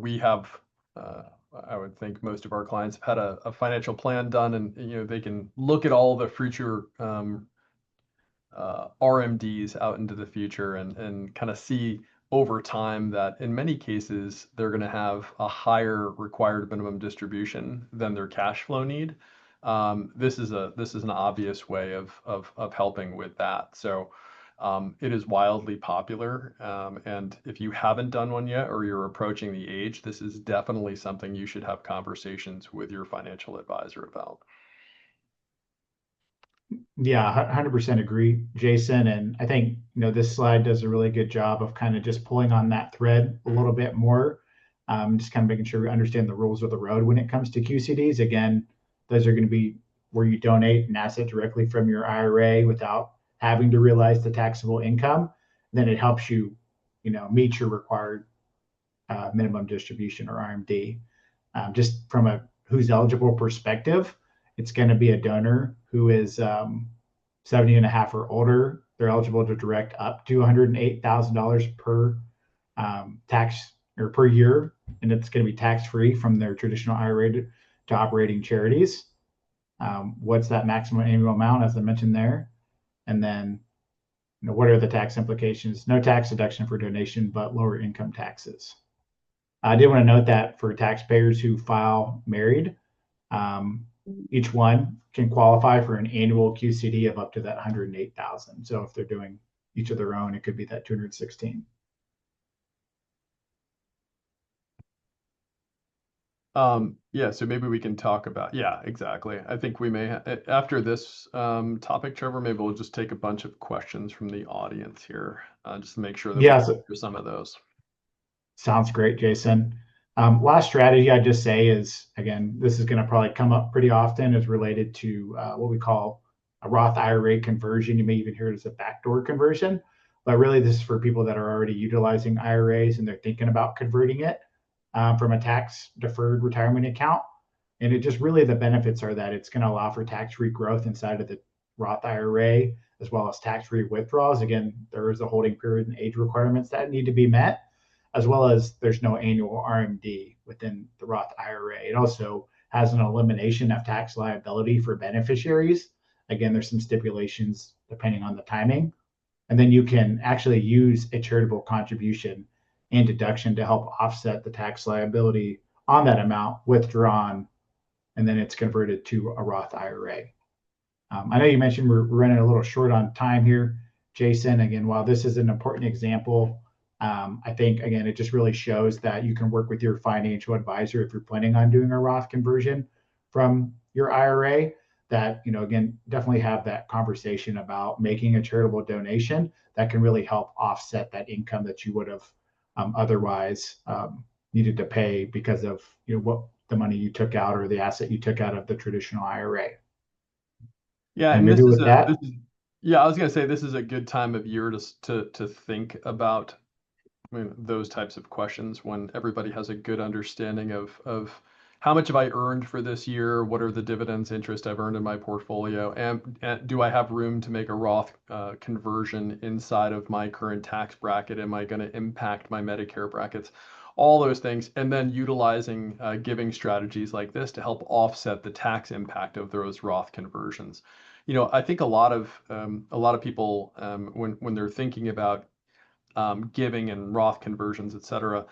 We have, I would think most of our clients have had a financial plan done, and they can look at all the future RMDs out into the future and kind of see over time that in many cases they're going to have a higher required minimum distribution than their cash flow need. This is an obvious way of helping with that. So it is wildly popular, and if you haven't done one yet, or you're approaching the age, this is definitely something you should have conversations with your financial advisor about. Yeah, 100% agree, Jason. And I think, this slide does a really good job of kind of just pulling on that thread a little bit more. Just kind of making sure we understand the rules of the road when it comes to QCDs. Again, those are going to be where you donate an asset directly from your IRA without having to realize the taxable income. Then it helps you, meet your required minimum distribution, or RMD. Just from a who's eligible perspective, it's going to be a donor who is 70 and a half or older. They're eligible to direct up to $108,000 per tax or per year, and it's going to be tax-free from their traditional IRA to operating charities. What's that maximum annual amount, as I mentioned there? And then, what are the tax implications? No tax deduction for donation, but lower income taxes. I did want to note that for taxpayers who file married, each one can qualify for an annual QCD of up to that $108,000. So if they're doing each of their own, it could be that $216,000. Yeah, so maybe we can talk about, yeah, exactly. I think we may, after this topic, Trevor, maybe we'll just take a bunch of questions from the audience here, just to make sure that we go through some of those. Sounds great, Jason. Last strategy I'd just say is, again, this is going to probably come up pretty often, is related to what we call a Roth IRA conversion. You may even hear it as a backdoor conversion, but really this is for people that are already utilizing IRAs and they're thinking about converting it from a tax deferred retirement account. And it just really, the benefits are that it's going to allow for tax-free growth inside of the Roth IRA, as well as tax-free withdrawals. Again, there is a holding period and age requirements that need to be met, as well as there's no annual RMD within the Roth IRA. It also has an elimination of tax liability for beneficiaries. Again, there's some stipulations depending on the timing. And then you can actually use a charitable contribution and deduction to help offset the tax liability on that amount withdrawn, and then it's converted to a Roth IRA. I know you mentioned we're running a little short on time here, Jason. Again, while this is an important example, I think, again, it just really shows that you can work with your financial advisor if you're planning on doing a Roth conversion from your IRA, that, again, definitely have that conversation about making a charitable donation that can really help offset that income that you would have otherwise needed to pay because of, what the money you took out or the asset you took out of the traditional IRA. Yeah, And and maybe with that, yeah, I was gonna say this is a good time of year to think about, those types of questions when everybody has a good understanding of how much have I earned for this year, what are the dividends interest I've earned in my portfolio, and do I have room to make a Roth conversion inside of my current tax bracket? Am I going to impact my Medicare brackets? All those things, and then utilizing giving strategies like this to help offset the tax impact of those Roth conversions. I think a lot of people, when they're thinking about giving and Roth conversions, et cetera,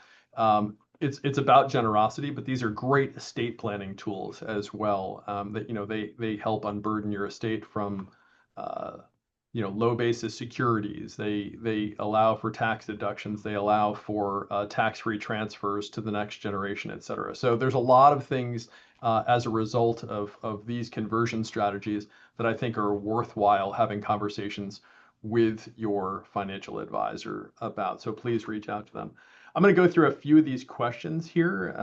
it's about generosity, but these are great estate planning tools as well. That they help unburden your estate from low basis securities. They allow for tax deductions. They allow for tax-free transfers to the next generation, et cetera. So there's a lot of things as a result of these conversion strategies that I think are worthwhile having conversations with your financial advisor about. So please reach out to them. I'm going to go through a few of these questions here.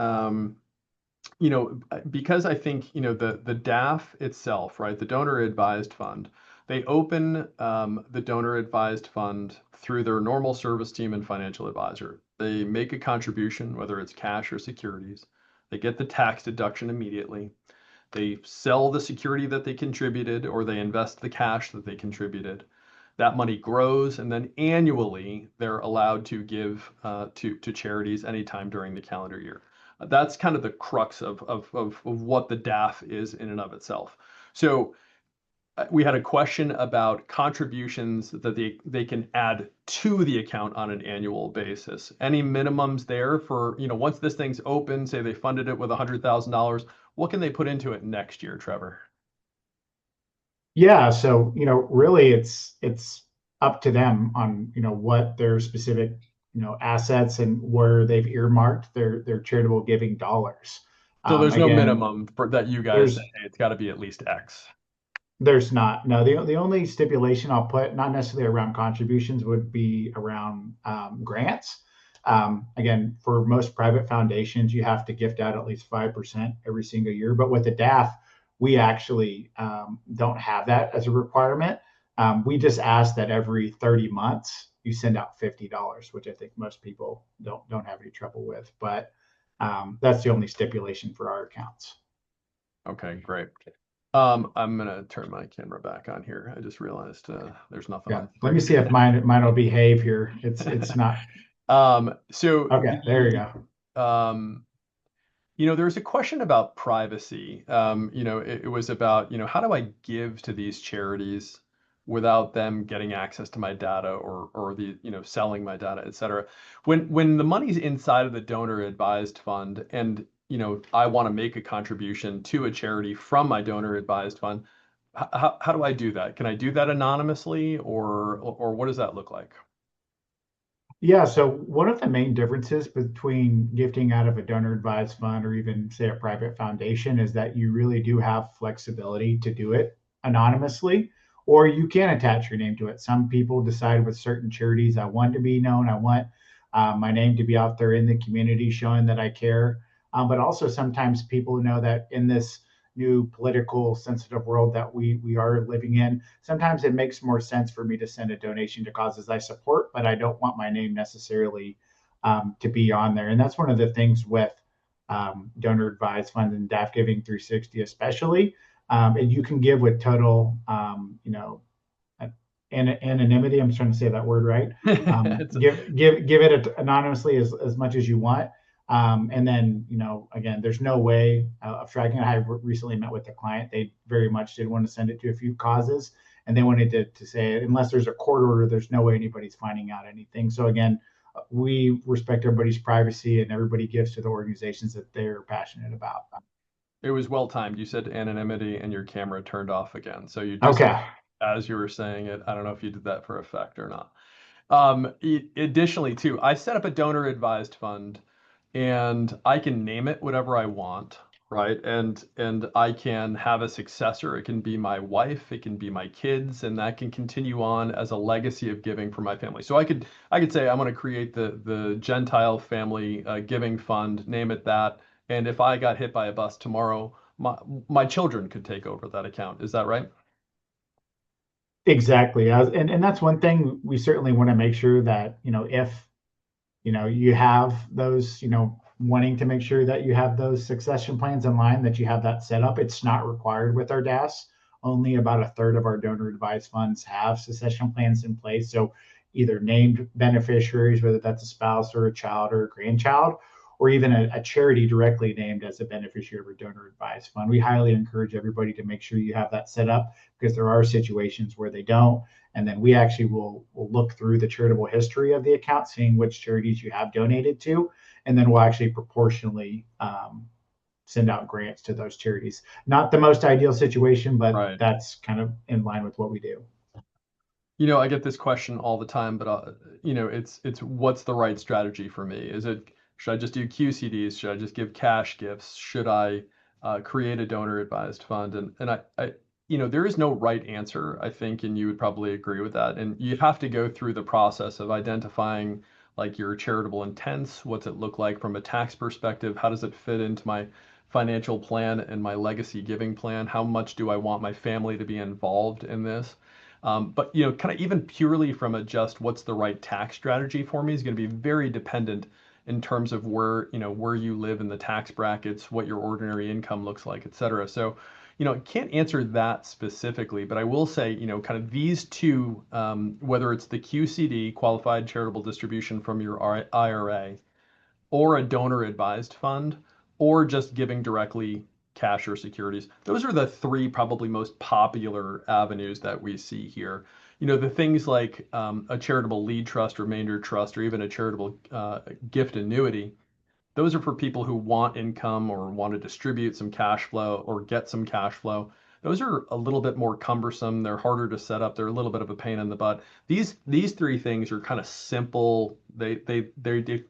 Because I think, the DAF itself, right, the donor advised fund, they open the donor advised fund through their normal service team and financial advisor. They make a contribution, whether it's cash or securities. They get the tax deduction immediately. They sell the security that they contributed, or they invest the cash that they contributed. That money grows, and then annually they're allowed to give to charities anytime during the calendar year. That's kind of the crux of what the DAF is in and of itself. So we had a question about contributions that they can add to the account on an annual basis. Any minimums there for, once this thing's open, say they funded it with $100,000, what can they put into it next year, Trevor? yeah. So, really it's up to them on, what their specific, assets and where they've earmarked their charitable giving dollars. So there's no Again, minimum for that you guys say, there's hey, it's got to be at least X. There's not. No, the only stipulation I'll put, not necessarily around contributions, would be around grants. Again, for most private foundations, you have to gift out at least 5% every single year. But with the DAF, we actually don't have that as a requirement. We just ask that every 30 months you send out $50, which I think most people don't have any trouble with. But that's the only stipulation for our accounts. Okay, great. I'm gonna turn my camera back on here. I just realized there's nothing Yeah. on. Let me see if mine will behave here. It's not. So Okay, there you go. there's a question about privacy. It was about, how do I give to these charities without them getting access to my data or the, selling my data, et cetera. When the money's inside of the donor advised fund and, I want to make a contribution to a charity from my donor advised fund, how do I do that? Can I do that anonymously or what does that look like? Yeah, so one of the main differences between gifting out of a donor advised fund or even say a private foundation is that you really do have flexibility to do it anonymously, or you can attach your name to it. Some people decide with certain charities, I want to be known, I want my name to be out there in the community showing that I care. But also sometimes people know that in this new political sensitive world that we are living in, sometimes it makes more sense for me to send a donation to causes I support, but I don't want my name necessarily to be on there. And that's one of the things with donor advised funds and DAFGiving360 especially. And you can give with total, anonymity. I'm trying to say that word right. It's Give it anonymously as much as you want. And then, again, there's no way of tracking. I recently met with a client. They very much did want to send it to a few causes, and they wanted to say, unless there's a court order, there's no way anybody's finding out anything. So again, we respect everybody's privacy, and everybody gives to the organizations that they're passionate about. It was well timed. You said anonymity and your camera turned off again. So you just, Okay. as you were saying it, I don't know if you did that for effect or not. Additionally, too, I set up a donor advised fund and I can name it whatever I want, right? And I can have a successor. It can be my wife, it can be my kids, and that can continue on as a legacy of giving for my family. So I could say I'm going to create the Gentile family giving fund, name it that, and if I got hit by a bus tomorrow, my children could take over that account. Is that right? Exactly. And that's one thing we certainly want to make sure that, if, you have those, wanting to make sure that you have those succession plans in line, that you have that set up. It's not required with our DAS. Only about a third of our donor advised funds have succession plans in place. So either named beneficiaries, whether that's a spouse or a child or a grandchild, or even a charity directly named as a beneficiary of a donor advised fund. We highly encourage everybody to make sure you have that set up, because there are situations where they don't. And then we actually will look through the charitable history of the account, seeing which charities you have donated to, and then we'll actually proportionally send out grants to those charities. Not the most ideal situation, but Right. that's kind of in line with what we do. I get this question all the time, but it's what's the right strategy for me? Should I just do QCDs? Should I just give cash gifts? Should I create a donor advised fund? And there is no right answer, I think, and you would probably agree with that. And you have to go through the process of identifying like your charitable intents. What's it look like from a tax perspective? How does it fit into my financial plan and my legacy giving plan? How much do I want my family to be involved in this? But kind of even purely from a just what's the right tax strategy for me is going to be very dependent in terms of where you live in the tax brackets, what your ordinary income looks like, et cetera. So, I can't answer that specifically, but I will say, kind of these two, whether it's the QCD, qualified charitable distribution from your IRA, or a donor advised fund, or just giving directly cash or securities. Those are the three probably most popular avenues that we see here. The things like a charitable lead trust, remainder trust, or even a charitable gift annuity, those are for people who want income or want to distribute some cash flow or get some cash flow. Those are a little bit more cumbersome. They're harder to set up. They're a little bit of a pain in the butt. These three things are kind of simple. They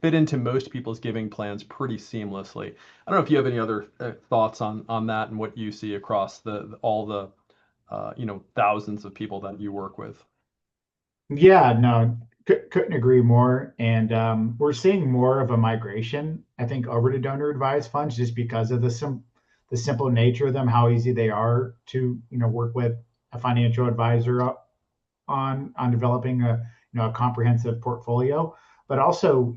fit into most people's giving plans pretty seamlessly. I don't know if you have any other thoughts on that and what you see across all the thousands of people that you work with. Yeah, no, couldn't agree more. And we're seeing more of a migration, I think, over to donor advised funds, just because of the simple nature of them, how easy they are to work with a financial advisor on developing a comprehensive portfolio. But also,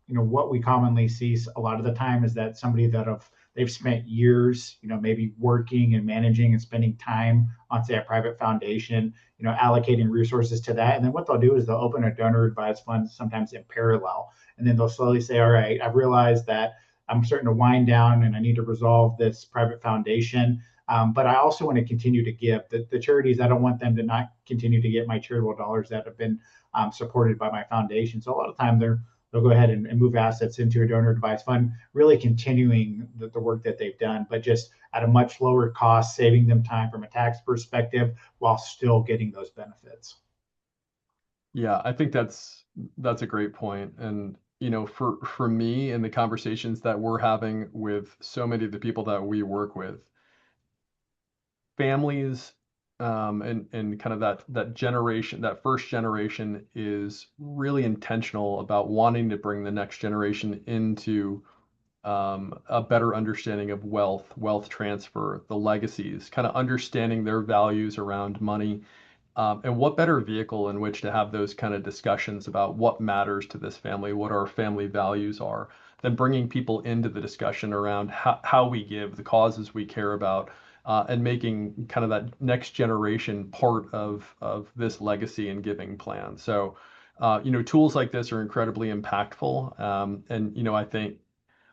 what we commonly see a lot of the time is that somebody they've spent years, maybe working and managing and spending time on, say, a private foundation, allocating resources to that. And then what they'll do is they'll open a donor advised fund, sometimes in parallel. And then they'll slowly say, all right, I've realized that I'm starting to wind down and I need to resolve this private foundation. But I also want to continue to give the charities. I don't want them to not continue to get my charitable dollars that have been supported by my foundation. So a lot of time they'll go ahead and move assets into a donor advised fund, really continuing the work that they've done, but just at a much lower cost, saving them time from a tax perspective while still getting those benefits. Yeah, I think that's a great point. And for me in the conversations that we're having with so many of the people that we work with, families and kind of that generation, that first generation is really intentional about wanting to bring the next generation into a better understanding of wealth transfer, the legacies, kind of understanding their values around money. And what better vehicle in which to have those kind of discussions about what matters to this family, what our family values are, than bringing people into the discussion around how we give, the causes we care about, and making kind of that next generation part of this legacy and giving plan. So, tools like this are incredibly impactful. And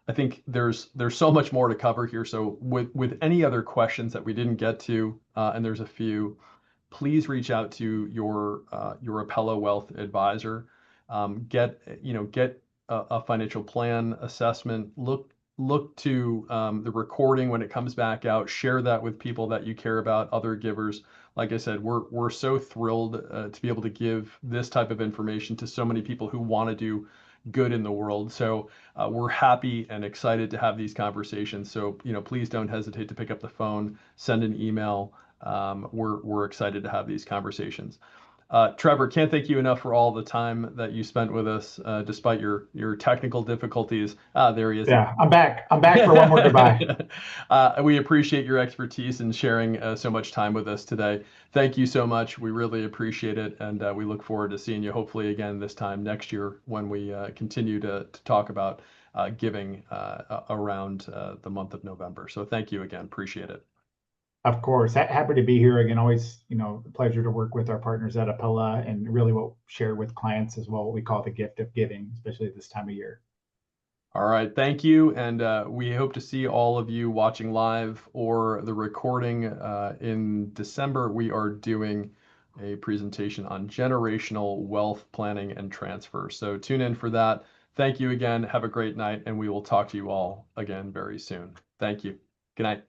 I think there's so much more to cover here. So with any other questions that we didn't get to, and there's a few, please reach out to your Apella Wealth advisor. Get a financial plan assessment. Look to the recording when it comes back out. Share that with people that you care about, other givers. Like I said, we're so thrilled to be able to give this type of information to so many people who want to do good in the world. So we're happy and excited to have these conversations. So please don't hesitate to pick up the phone, send an email. We're excited to have these conversations. Trevor, can't thank you enough for all the time that you spent with us, despite your technical difficulties. There he is. Yeah, I'm back. I'm back for one more goodbye. We appreciate your expertise and sharing so much time with us today. Thank you so much. We really appreciate it, and we look forward to seeing you hopefully again this time next year when we continue to talk about giving around the month of November. So thank you again. Appreciate it. Of course, happy to be here again. Always, a pleasure to work with our partners at Apella and really what share with clients as well, what we call the gift of giving, especially this time of year. All right, thank you. And we hope to see all of you watching live or the recording in December. We are doing a presentation on generational wealth planning and transfer. So tune in for that. Thank you again. Have a great night, and we will talk to you all again very soon. Thank you. Good night.